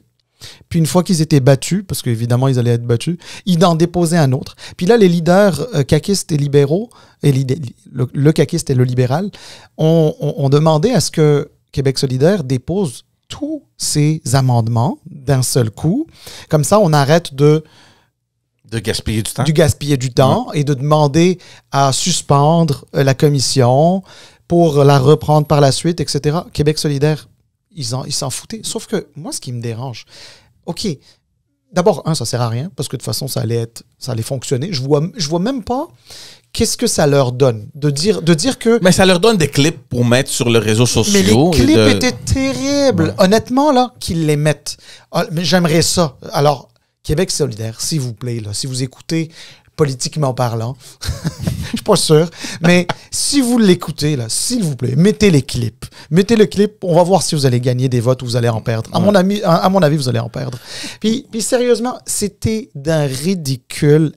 Speaker 2: Puis une fois qu'ils étaient battus, parce qu'évidemment, ils allaient être battus, il en déposait un autre. Puis là, les leaders caquistes et libéraux, le caquiste et le libéral, ont demandé à ce que Québec solidaire dépose tous ces amendements d'un seul coup. Comme ça, on arrête de
Speaker 1: gaspiller du temps.
Speaker 2: gaspiller du temps et de demander à suspendre la commission pour la reprendre par la suite, etc. Québec solidaire, ils s'en foutaient. Sauf que moi, ce qui me dérange, OK, d'abord, ça sert à rien, parce que de toute façon, ça allait fonctionner. Je vois même pas qu'est-ce que ça leur donne de dire que...
Speaker 1: Mais ça leur donne des clips pour mettre sur les réseaux sociaux.
Speaker 2: Mais les clips étaient terribles. Ouais. Honnêtement, là, qu'ils les mettent. Mais j'aimerais ça. Alors, Québec solidaire, s'il vous plaît, là, si vous écoutez politiquement parlant, je suis pas sûr, mais si vous l'écoutez, là, s'il vous plaît, mettez les clips. Mettez le clip, on va voir si vous allez gagner des votes ou vous allez en perdre. À mon avis, vous allez en perdre. Puis sérieusement, c'était d'un ridicule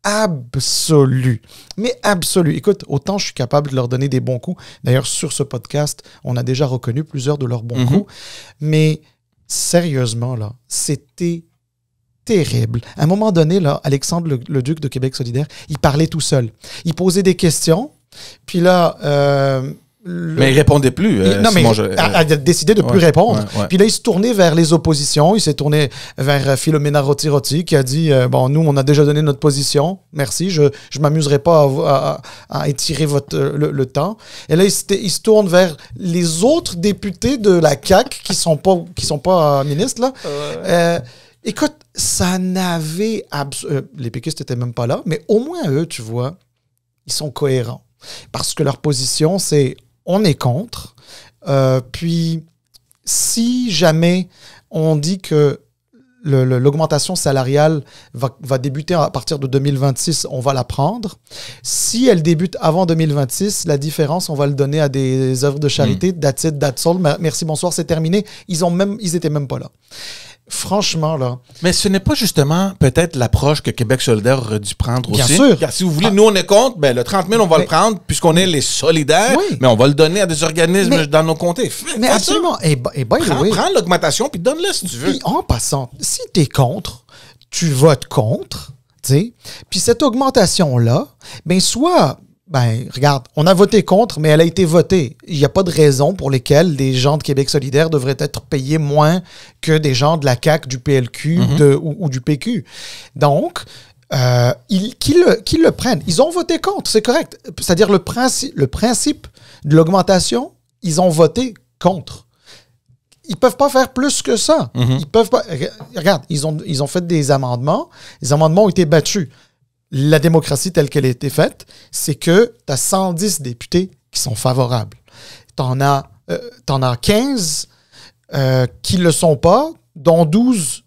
Speaker 2: absolu. Mais absolu. Écoute, autant je suis capable de leur donner des bons coups. D'ailleurs, sur ce podcast, on a déjà reconnu plusieurs de leurs bons coups. Mais sérieusement, là, c'était terrible. À un moment donné, là, Alexandre Leduc de Québec solidaire, il parlait tout seul. Il posait des questions, puis là...
Speaker 1: mais il répondait plus.
Speaker 2: Il a décidé de ne plus répondre. Ouais. Puis là, il se tournait vers les oppositions. Il s'est tourné vers Philomena Roti qui a dit bon, nous, on a déjà donné notre position. Merci. Je ne m'amuserai pas à étirer le temps. Et là, il se tourne vers les autres députés de la CAQ qui sont pas ministres. Là. Écoute, ça n'avait... les péquistes n'étaient même pas là, mais au moins eux, tu vois, ils sont cohérents. Parce que leur position, c'est on est contre. Puis, si jamais on dit que l'augmentation salariale va débuter à partir de 2026, on va la prendre. Si elle débute avant 2026, la différence, on va le donner à des œuvres de charité. That's it, that's all. Merci, bonsoir, c'est terminé. Ils étaient même pas là. Franchement, là...
Speaker 1: Mais ce n'est pas justement peut-être l'approche que Québec solidaire aurait dû prendre aussi.
Speaker 2: Bien sûr.
Speaker 1: Car si vous voulez, nous, on est contre, le 30 000, on va le prendre puisqu'on est les solidaires, mais on va le donner à des organismes dans nos comtés.
Speaker 2: Mais absolument. Et
Speaker 1: prends l'augmentation puis donne-le si tu veux.
Speaker 2: Puis en passant, si tu es contre, tu votes contre, tu sais. Puis cette augmentation-là, soit... regarde, on a voté contre, mais elle a été votée. Il n'y a pas de raison pour lesquelles des gens de Québec solidaire devraient être payés moins que des gens de la CAQ, du PLQ ou du PQ. Donc, qu'ils le prennent. Ils ont voté contre, c'est correct. C'est-à-dire le principe de l'augmentation, ils ont voté contre. Ils ne peuvent pas faire plus que ça. Ils peuvent pas. Regarde, ils ont fait des amendements. Les amendements ont été battus. La démocratie telle qu'elle a été faite, c'est que tu as 110 députés qui sont favorables. T'en as 15 qui ne le sont pas, dont 12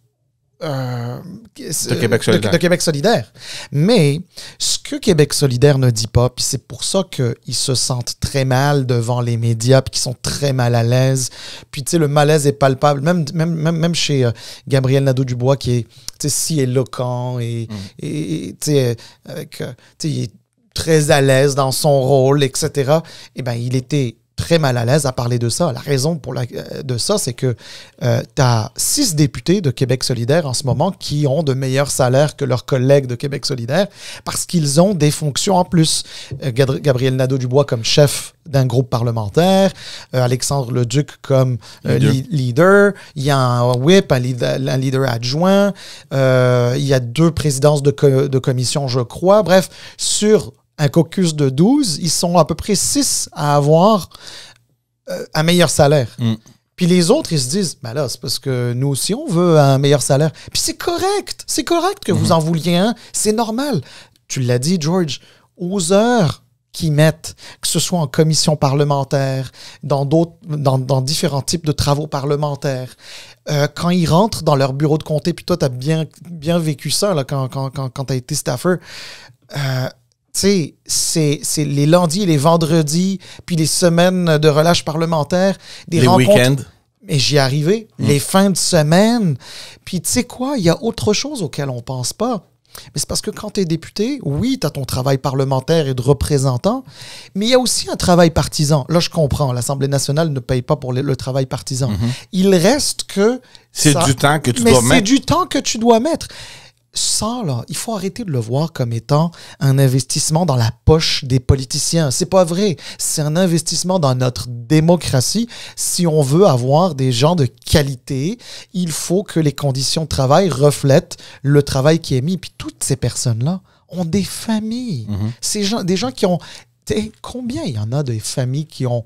Speaker 2: de Québec solidaire. Mais ce que Québec solidaire ne dit pas, puis c'est pour ça qu'ils se sentent très mal devant les médias, puis qu'ils sont très mal à l'aise. Puis tu sais, le malaise est palpable, même chez Gabriel Nadeau-Dubois, qui est si éloquent et tu sais, il est très à l'aise dans son rôle, etc. Eh bien, il était très mal à l'aise à parler de ça. La raison de ça, c'est que tu as 6 députés de Québec solidaire en ce moment qui ont de meilleurs salaires que leurs collègues de Québec solidaire parce qu'ils ont des fonctions en plus. Gabriel Nadeau-Dubois comme chef d'un groupe parlementaire, Alexandre Leduc comme leader, il y a un whip, un leader adjoint, il y a 2 présidences de commission, je crois. Bref, sur un caucus de 12, ils sont à peu près 6 à avoir un meilleur salaire. Puis les autres, ils se disent, ben là, c'est parce que nous aussi, on veut un meilleur salaire. Puis c'est correct. C'est correct que vous en vouliez un. C'est normal. Tu l'as dit, George, aux heures qu'ils mettent, que ce soit en commission parlementaire, dans différents types de travaux parlementaires, quand ils rentrent dans leur bureau de comté, puis toi, tu as bien vécu ça là, quand tu as été staffer, tu sais, c'est les lundis et les vendredis, puis les semaines de relâche parlementaire,
Speaker 1: les week-ends.
Speaker 2: Mais j'y arrivais, les fins de semaine. Puis tu sais quoi, il y a autre chose auquel on pense pas. Mais c'est parce que quand tu es député, oui, tu as ton travail parlementaire et de représentant, mais il y a aussi un travail partisan. Là, je comprends, l'Assemblée nationale ne paye pas pour le travail partisan. Il reste que...
Speaker 1: C'est du temps que tu dois mettre.
Speaker 2: C'est du temps que tu dois mettre. Ça, là, il faut arrêter de le voir comme étant un investissement dans la poche des politiciens. C'est pas vrai. C'est un investissement dans notre démocratie. Si on veut avoir des gens de qualité, il faut que les conditions de travail reflètent le travail qui est mis. Puis toutes ces personnes-là ont des familles. Des gens qui ont... Combien il y en a des familles qui ont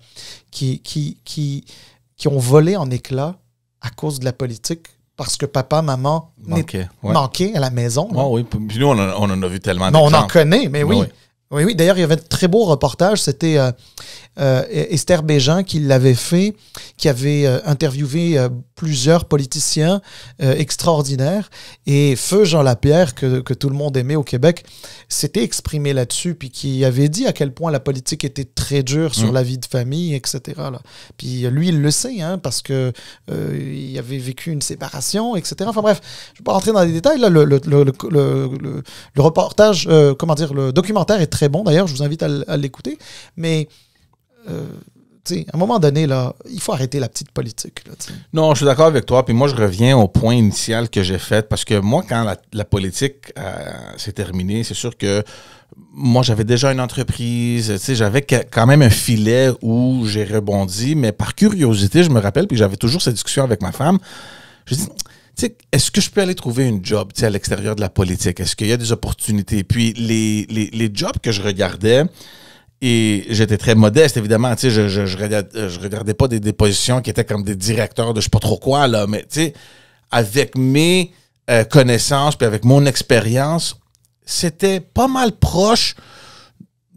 Speaker 2: volé en éclats à cause de la politique? Parce que papa, maman manquaient à la maison.
Speaker 1: Oui, puis nous, on en a vu tellement
Speaker 2: d'exemples. On en connaît, mais oui. Oui. D'ailleurs, il y avait un très beau reportage. C'était Esther Bégin qui l'avait fait, qui avait interviewé plusieurs politiciens extraordinaires. Et Feu Jean Lapierre, que tout le monde aimait au Québec, s'était exprimé là-dessus, puis qui avait dit à quel point la politique était très dure sur la vie de famille, etc. Là. Puis lui, il le sait, hein, parce que il avait vécu une séparation, etc. Enfin bref, je ne vais pas rentrer dans les détails. Là, le reportage, le documentaire est très bon. D'ailleurs, je vous invite à l'écouter. Mais... à un moment donné, là, il faut arrêter la petite politique. Là,
Speaker 1: non, je suis d'accord avec toi. Puis moi, je reviens au point initial que j'ai fait. Parce que moi, quand la politique s'est terminée, c'est sûr que moi, j'avais déjà une entreprise. J'avais quand même un filet où j'ai rebondi. Mais par curiosité, je me rappelle, puis j'avais toujours cette discussion avec ma femme. Je dis, est-ce que je peux aller trouver une job à l'extérieur de la politique? Est-ce qu'il y a des opportunités? Puis les jobs que je regardais... Et j'étais très modeste, évidemment. Je regardais pas des positions qui étaient comme des directeurs de je sais pas trop quoi, là. Mais avec mes connaissances puis avec mon expérience, c'était pas mal proche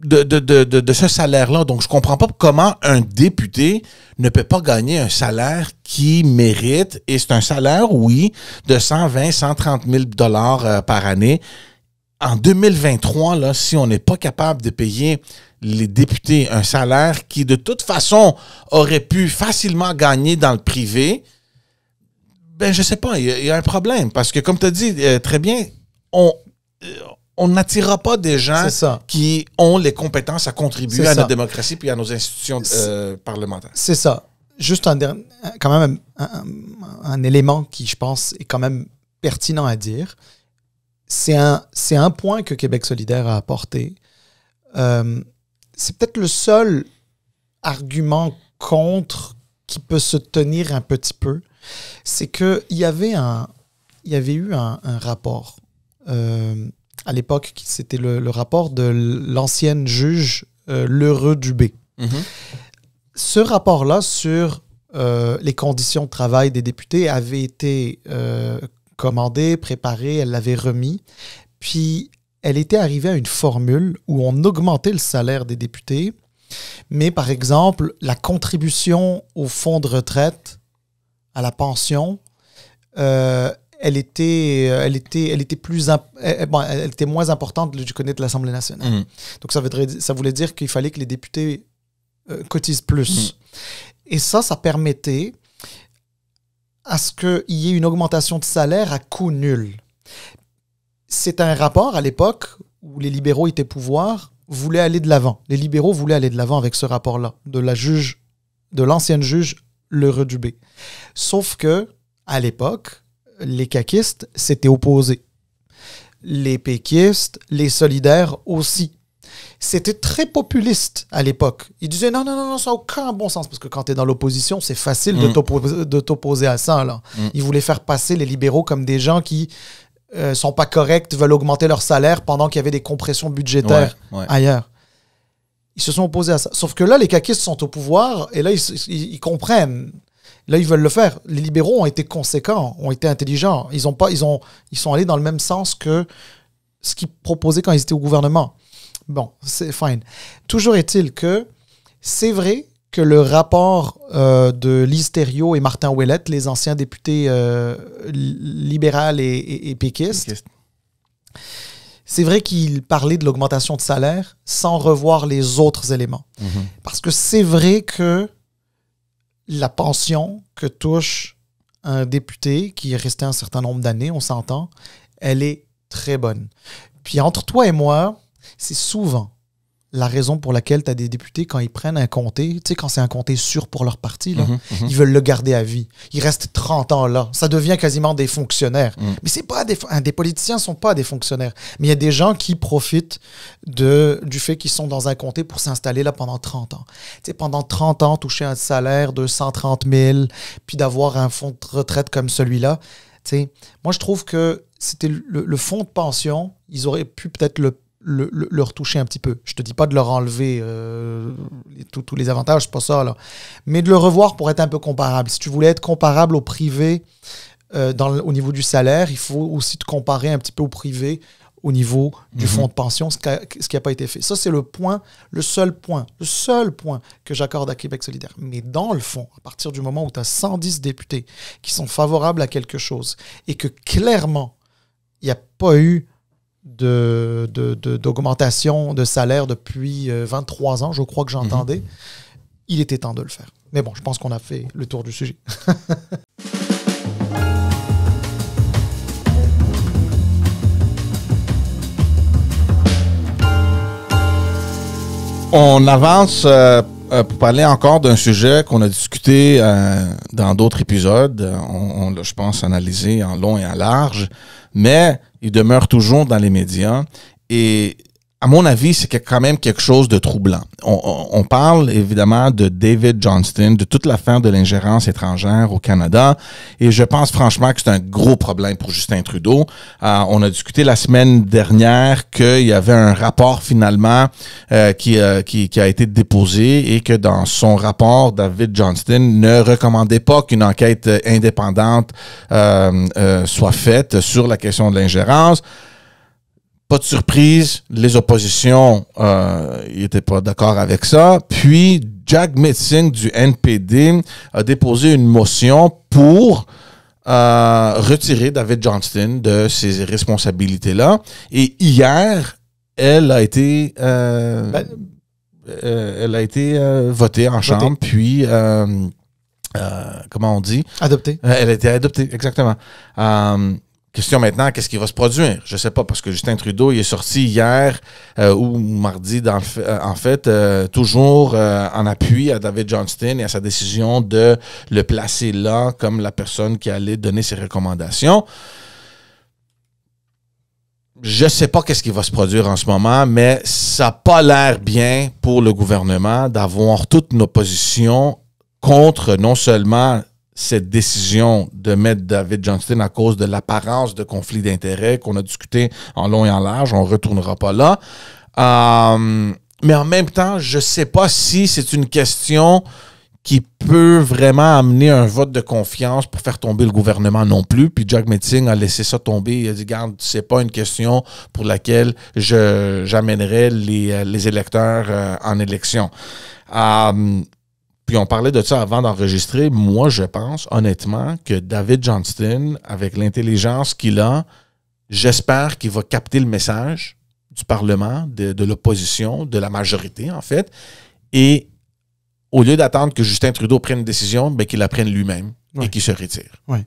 Speaker 1: de ce salaire-là. Donc, je comprends pas comment un député ne peut pas gagner un salaire qui mérite. Et c'est un salaire, oui, de 120, 130 000 $ par année. En 2023, là, si on n'est pas capable de payer les députés un salaire qui, de toute façon, aurait pu facilement gagner dans le privé, ben, je sais pas, il y a un problème. Parce que, comme tu as dit très bien, on n'attirera pas des gens qui ont les compétences à contribuer à notre démocratie puis à nos institutions parlementaires.
Speaker 2: C'est ça. Juste quand même un élément qui, je pense, est quand même pertinent à dire. C'est un point que Québec solidaire a apporté. C'est peut-être le seul argument contre qui peut se tenir un petit peu. C'est qu'il y avait eu un rapport. À l'époque, c'était le rapport de l'ancienne juge L'Heureux Dubé. Ce rapport-là sur les conditions de travail des députés avait été commandée, préparée, elle l'avait remis. Puis, elle était arrivée à une formule où on augmentait le salaire des députés, mais par exemple, la contribution au fonds de retraite, à la pension, elle était moins importante du côté de l'Assemblée nationale. Donc, ça voulait dire qu'il fallait que les députés cotisent plus. Et ça permettait à ce qu'il y ait une augmentation de salaire à coût nul. C'est un rapport, à l'époque, où les libéraux étaient au pouvoir, voulaient aller de l'avant. Les libéraux voulaient aller de l'avant avec ce rapport-là, de l'ancienne juge L'Heureux Dubé. Sauf que, à l'époque, les caquistes s'étaient opposés. Les péquistes, les solidaires aussi. C'était très populiste à l'époque. Ils disaient non, ça n'a aucun bon sens. Parce que quand tu es dans l'opposition, c'est facile de t'opposer à ça. Là. Ils voulaient faire passer les libéraux comme des gens qui sont pas corrects, veulent augmenter leur salaire pendant qu'il y avait des compressions budgétaires ailleurs. Ils se sont opposés à ça. Sauf que là, les caquistes sont au pouvoir et là, ils comprennent. Là, ils veulent le faire. Les libéraux ont été conséquents, ont été intelligents. Ils sont allés dans le même sens que ce qu'ils proposaient quand ils étaient au gouvernement. Bon, c'est fine. Toujours est-il que c'est vrai que le rapport de Lise Thériault et Martin Ouellette, les anciens députés libéraux et péquistes, c'est vrai qu'ils parlaient de l'augmentation de salaire sans revoir les autres éléments. Parce que c'est vrai que la pension que touche un député qui est resté un certain nombre d'années, on s'entend, elle est très bonne. Puis entre toi et moi, c'est souvent la raison pour laquelle tu as des députés, quand ils prennent un comté, tu sais, quand c'est un comté sûr pour leur parti, là, ils veulent le garder à vie. Ils restent 30 ans là. Ça devient quasiment des fonctionnaires. Mais c'est pas des politiciens ne sont pas des fonctionnaires. Mais il y a des gens qui profitent du fait qu'ils sont dans un comté pour s'installer là pendant 30 ans. Tu sais, pendant 30 ans, toucher un salaire de 130 000, puis d'avoir un fonds de retraite comme celui-là. Tu sais, moi, je trouve que c'était le fonds de pension, ils auraient pu peut-être le retoucher un petit peu. Je te dis pas de leur enlever tous les avantages, c'est pas ça, là. Mais de le revoir pour être un peu comparable. Si tu voulais être comparable au privé au niveau du salaire, il faut aussi te comparer un petit peu au privé au niveau du fonds de pension, ce qui n'a pas été fait. Ça, c'est le seul point que j'accorde à Québec solidaire. Mais dans le fond, à partir du moment où tu as 110 députés qui sont favorables à quelque chose et que clairement, il n'y a pas eu d'augmentation de salaire depuis 23 ans, je crois que j'entendais, il était temps de le faire. Mais bon, je pense qu'on a fait le tour du sujet.
Speaker 1: On avance pour parler encore d'un sujet qu'on a discuté dans d'autres épisodes. On l'a, je pense, analysé en long et en large, mais il demeure toujours dans les médias. Et à mon avis, c'est quand même quelque chose de troublant. On parle évidemment de David Johnston, de toute l'affaire de l'ingérence étrangère au Canada, et je pense franchement que c'est un gros problème pour Justin Trudeau. On a discuté la semaine dernière qu'il y avait un rapport finalement qui a été déposé et que dans son rapport, David Johnston ne recommandait pas qu'une enquête indépendante soit faite sur la question de l'ingérence. Pas de surprise, les oppositions n'étaient pas d'accord avec ça. Puis, Jagmeet Singh du NPD a déposé une motion pour retirer David Johnston de ces responsabilités-là. Et hier, elle a été votée en chambre, puis comment on dit?
Speaker 2: Adoptée.
Speaker 1: Elle a été adoptée, exactement. Question maintenant, qu'est-ce qui va se produire? Je sais pas, parce que Justin Trudeau, il est sorti hier ou mardi, en fait, toujours en appui à David Johnston et à sa décision de le placer là comme la personne qui allait donner ses recommandations. Je sais pas qu'est-ce qui va se produire en ce moment, mais ça n'a pas l'air bien pour le gouvernement d'avoir toute une opposition contre non seulement cette décision de mettre David Johnston à cause de l'apparence de conflit d'intérêts qu'on a discuté en long et en large. On ne retournera pas là. Mais en même temps, je ne sais pas si c'est une question qui peut vraiment amener un vote de confiance pour faire tomber le gouvernement non plus. Puis Jagmeet Singh a laissé ça tomber. Il a dit, regarde, c'est pas une question pour laquelle j'amènerai les électeurs en élection. Puis on parlait de ça avant d'enregistrer. Moi, je pense honnêtement que David Johnston, avec l'intelligence qu'il a, j'espère qu'il va capter le message du Parlement, de l'opposition, de la majorité en fait, et au lieu d'attendre que Justin Trudeau prenne une décision, ben, qu'il la prenne lui-même et qu'il se retire.
Speaker 2: Oui.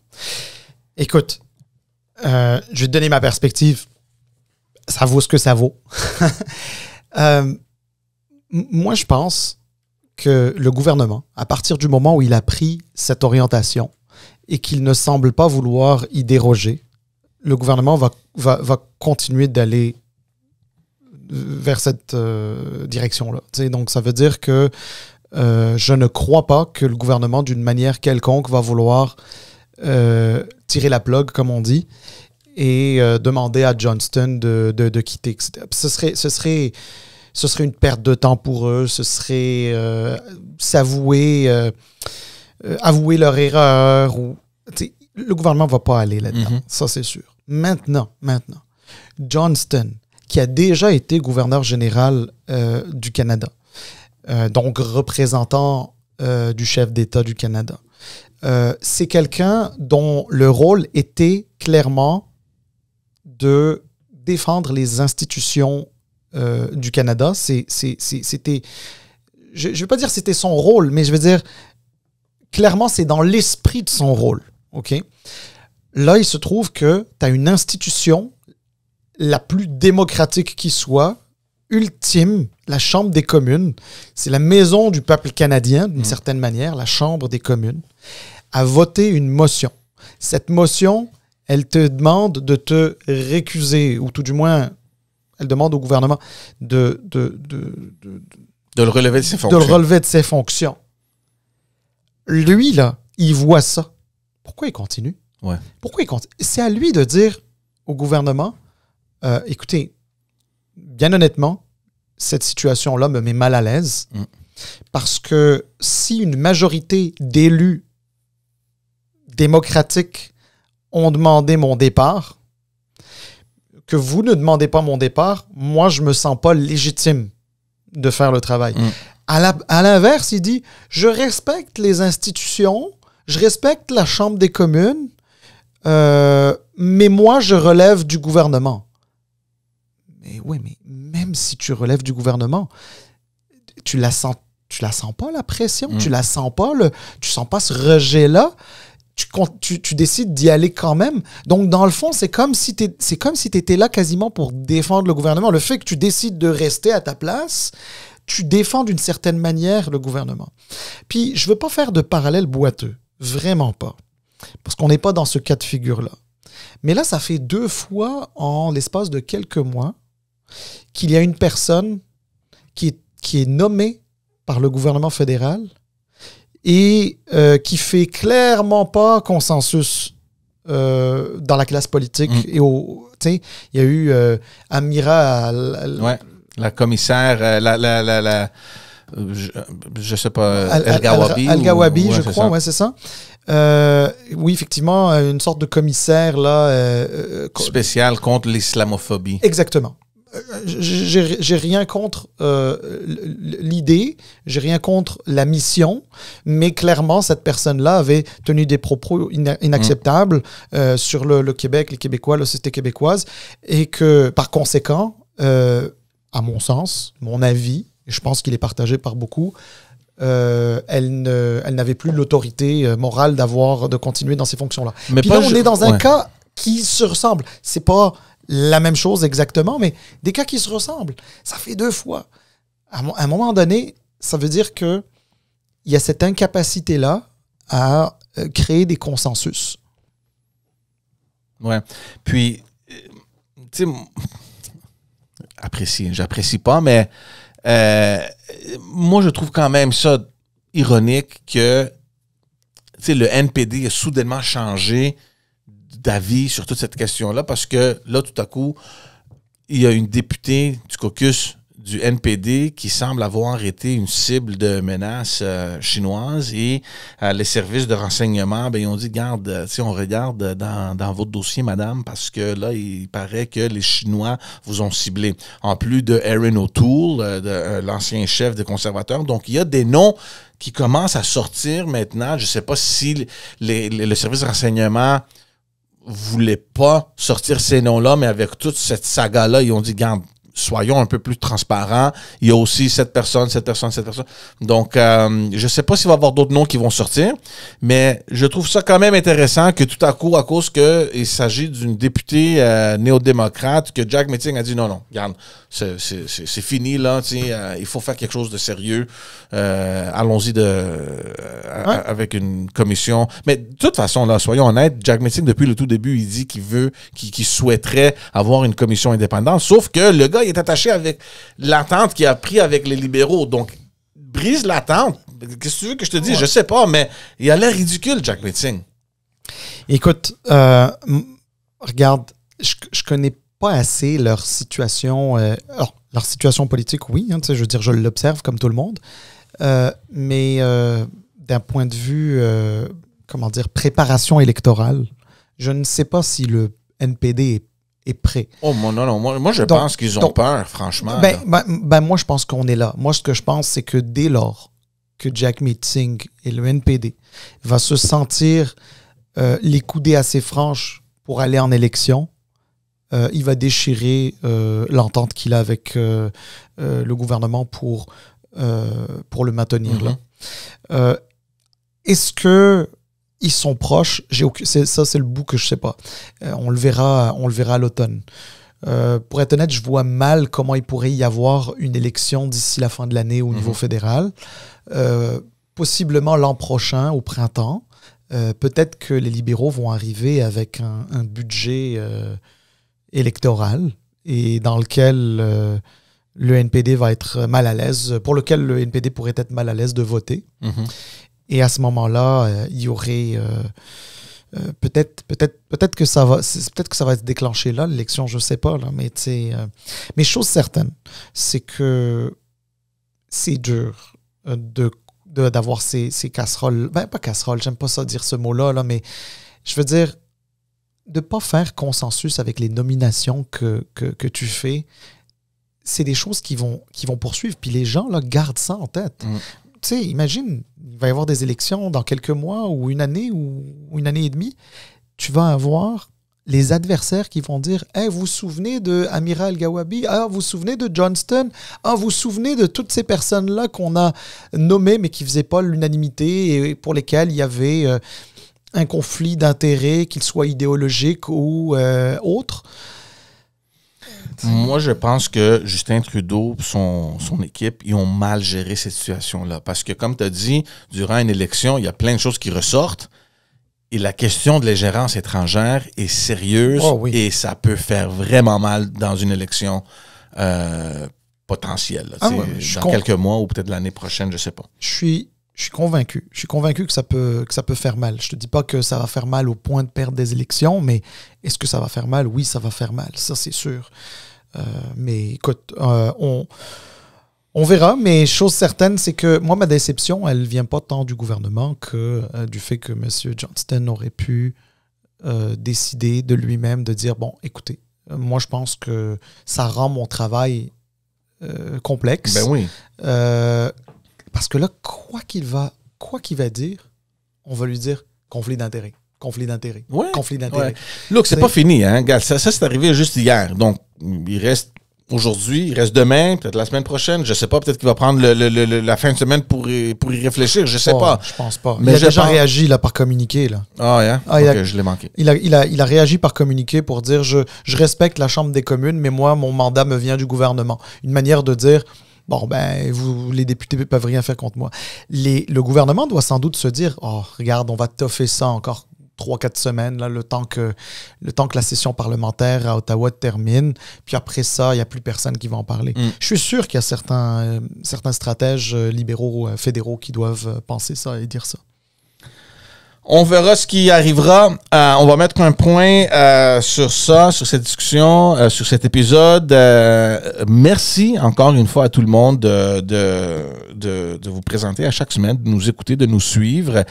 Speaker 2: Écoute, je vais te donner ma perspective. Ça vaut ce que ça vaut. Moi, je pense que le gouvernement, à partir du moment où il a pris cette orientation et qu'il ne semble pas vouloir y déroger, le gouvernement va continuer d'aller vers cette direction-là. Tu sais, donc, ça veut dire que je ne crois pas que le gouvernement, d'une manière quelconque, va vouloir tirer la plug, comme on dit. et demander à Johnston de quitter, etc. Ce serait une perte de temps pour eux, ce serait avouer leur erreur. Le gouvernement ne va pas aller là-dedans, ça c'est sûr. Maintenant, Johnston, qui a déjà été gouverneur général du Canada, donc représentant du chef d'État du Canada, c'est quelqu'un dont le rôle était clairement de défendre les institutions du Canada. C'était, je ne vais pas dire que c'était son rôle, mais je veux dire, clairement, c'est dans l'esprit de son rôle. OK? Là, il se trouve que tu as une institution la plus démocratique qui soit, ultime, la Chambre des communes. C'est la maison du peuple canadien, d'une certaine manière, la Chambre des communes, a voté une motion. Cette motion, elle te demande de te récuser, ou tout du moins, elle demande au gouvernement de
Speaker 1: le relever de ses fonctions.
Speaker 2: De le relever de ses fonctions. Lui, là, il voit ça. Pourquoi il continue?
Speaker 1: Ouais.
Speaker 2: Pourquoi il continue? C'est à lui de dire au gouvernement, écoutez, bien honnêtement, cette situation-là me met mal à l'aise parce que si une majorité d'élus démocratiques ont demandé mon départ, que vous ne demandez pas mon départ, moi, je me sens pas légitime de faire le travail. À l'inverse, il dit, je respecte les institutions, je respecte la Chambre des communes, mais moi, je relève du gouvernement. Mais oui, mais même si tu relèves du gouvernement, tu la sens pas, la pression, tu sens pas ce rejet-là, tu décides d'y aller quand même. Donc, dans le fond, c'est comme si tu étais là quasiment pour défendre le gouvernement. Le fait que tu décides de rester à ta place, tu défends d'une certaine manière le gouvernement. Puis, je veux pas faire de parallèle boiteux, vraiment pas, parce qu'on n'est pas dans ce cas de figure-là. Mais là, ça fait 2 fois en l'espace de quelques mois qu'il y a une personne qui est nommée par le gouvernement fédéral et qui fait clairement pas consensus dans la classe politique. Et il y a eu Amira...
Speaker 1: la commissaire... je sais pas... El-Gawabi.
Speaker 2: El-Gawabi, je crois, ouais, c'est ça. Oui, effectivement, une sorte de commissaire là,
Speaker 1: spécial contre l'islamophobie.
Speaker 2: Exactement. J'ai rien contre l'idée, j'ai rien contre la mission, mais clairement, cette personne-là avait tenu des propos inacceptables sur le Québec, les Québécois, la société québécoise, et que, par conséquent, à mon sens, mon avis, et je pense qu'il est partagé par beaucoup, elle n'avait plus l'autorité morale de continuer dans ces fonctions-là. Puis là, on est dans un cas qui se ressemble. C'est pas la même chose exactement, mais des cas qui se ressemblent. Ça fait 2 fois. À un moment donné, ça veut dire qu'il y a cette incapacité-là à créer des consensus.
Speaker 1: Ouais. Puis, tu sais, j'apprécie pas, mais moi, je trouve quand même ça ironique que le NPD a soudainement changé d'avis sur toute cette question-là parce que là, tout à coup, il y a une députée du caucus du NPD qui semble avoir été une cible de menaces chinoises et les services de renseignement, ils ont dit, garde, on regarde dans votre dossier, madame, parce que là, il paraît que les Chinois vous ont ciblé. En plus de Erin O'Toole, l'ancien chef des conservateurs. Donc, il y a des noms qui commencent à sortir maintenant. Je ne sais pas si le service de renseignement voulait pas sortir ces noms-là, mais avec toute cette saga-là, ils ont dit, garde, soyons un peu plus transparents. Il y a aussi cette personne. Donc, je ne sais pas s'il va y avoir d'autres noms qui vont sortir, mais je trouve ça quand même intéressant que tout à coup, à cause qu'il s'agit d'une députée néo-démocrate, que Jack Meeting a dit non, regarde, c'est fini, là, il faut faire quelque chose de sérieux. Allons-y avec une commission. Mais de toute façon, là, soyons honnêtes, Jack Meeting, depuis le tout début, il dit qu'il souhaiterait avoir une commission indépendante, sauf que le gars, il est attaché avec l'entente qu'il a pris avec les libéraux. Donc, brise l'attente. Qu'est-ce que tu veux que je te dise? Je sais pas, mais il a l'air ridicule, Jack Meeting.
Speaker 2: Écoute, regarde, je connais pas assez leur situation. Alors, leur situation politique, oui, hein, je veux dire, je l'observe comme tout le monde. Mais d'un point de vue, préparation électorale, je ne sais pas si le NPD est prêt.
Speaker 1: Oh, non. Moi je pense qu'ils ont peur, franchement.
Speaker 2: Moi, je pense qu'on est là. Moi, ce que je pense, c'est que dès lors que Jagmeet Singh et le NPD va se sentir les coudées assez franches pour aller en élection, il va déchirer l'entente qu'il a avec le gouvernement pour le maintenir là. Est-ce que ils sont proches? Ça, c'est le bout que je sais pas. On le verra à l'automne. Pour être honnête, je vois mal comment il pourrait y avoir une élection d'ici la fin de l'année au niveau fédéral. Possiblement l'an prochain, au printemps. Peut-être que les libéraux vont arriver avec un budget électoral et dans lequel le NPD va être mal à l'aise, pour lequel le NPD pourrait être mal à l'aise de voter. Et à ce moment-là, il y aurait peut-être que ça va être déclenché là, l'élection, je sais pas là, mais chose certaine, c'est que c'est dur d'avoir ces casseroles, pas casseroles, j'aime pas ça dire ce mot-là là, mais je veux dire de pas faire consensus avec les nominations que tu fais. C'est des choses qui vont poursuivre, puis les gens là gardent ça en tête. Tu sais, imagine, il va y avoir des élections dans quelques mois ou une année et demie. Tu vas avoir les adversaires qui vont dire « Hey, vous vous souvenez de Amira El-Gawabi? Ah, vous vous souvenez de Johnston? Ah, vous vous souvenez de toutes ces personnes-là qu'on a nommées mais qui ne faisaient pas l'unanimité et pour lesquelles il y avait un conflit d'intérêts, qu'il soit idéologique ou autre. »
Speaker 1: Moi, je pense que Justin Trudeau, son équipe, ils ont mal géré cette situation-là. Parce que, comme tu as dit, durant une élection, il y a plein de choses qui ressortent. Et la question de l'ingérence étrangère est sérieuse et ça peut faire vraiment mal dans une élection potentielle. Là, dans quelques mois ou peut-être l'année prochaine, je ne sais pas.
Speaker 2: Je suis convaincu. Je suis convaincu que ça peut faire mal. Je te dis pas que ça va faire mal au point de perdre des élections, mais est-ce que ça va faire mal? Oui, ça va faire mal. Ça, c'est sûr. Mais écoute, on verra. Mais chose certaine, c'est que moi, ma déception, elle vient pas tant du gouvernement que du fait que M. Johnston aurait pu décider de lui-même de dire, bon, écoutez, moi, je pense que ça rend mon travail complexe.
Speaker 1: Ben oui.
Speaker 2: Parce que là, quoi qu'il va dire, on va lui dire conflit d'intérêt. Conflit d'intérêt.
Speaker 1: Ouais.
Speaker 2: Conflit d'intérêt.
Speaker 1: Ouais. Look, c'est pas fini, hein. Regarde, ça c'est arrivé juste hier. Donc, il reste aujourd'hui, il reste demain, peut-être la semaine prochaine. Je sais pas, peut-être qu'il va prendre la fin de semaine pour y réfléchir. Je sais pas.
Speaker 2: Je pense pas. Mais il a déjà réagi là, par communiqué. Là.
Speaker 1: Je l'ai manqué.
Speaker 2: Il a réagi par communiqué pour dire je respecte la Chambre des communes, mais moi, mon mandat me vient du gouvernement. Une manière de dire bon, ben, les députés ne peuvent rien faire contre moi. Le gouvernement doit sans doute se dire oh, regarde, on va toffer ça encore 3-4 semaines, là, le temps que la session parlementaire à Ottawa termine. Puis après ça, il n'y a plus personne qui va en parler. Je suis sûr qu'il y a certains stratèges libéraux fédéraux qui doivent penser ça et dire ça.
Speaker 1: On verra ce qui arrivera. On va mettre un point sur ça, sur cette discussion, sur cet épisode. Merci encore une fois à tout le monde de vous présenter à chaque semaine, de nous écouter, de nous suivre.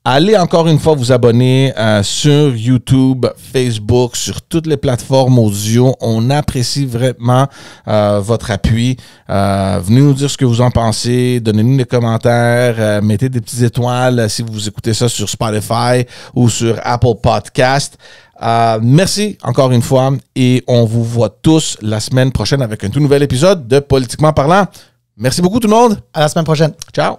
Speaker 1: Allez encore une fois vous abonner sur YouTube, Facebook, sur toutes les plateformes audio. On apprécie vraiment votre appui. Venez nous dire ce que vous en pensez. Donnez-nous des commentaires. Mettez des petites étoiles si vous écoutez ça sur Spotify ou sur Apple Podcast. Merci encore une fois et on vous voit tous la semaine prochaine avec un tout nouvel épisode de Politiquement parlant. Merci beaucoup tout le monde.
Speaker 2: À la semaine prochaine.
Speaker 1: Ciao.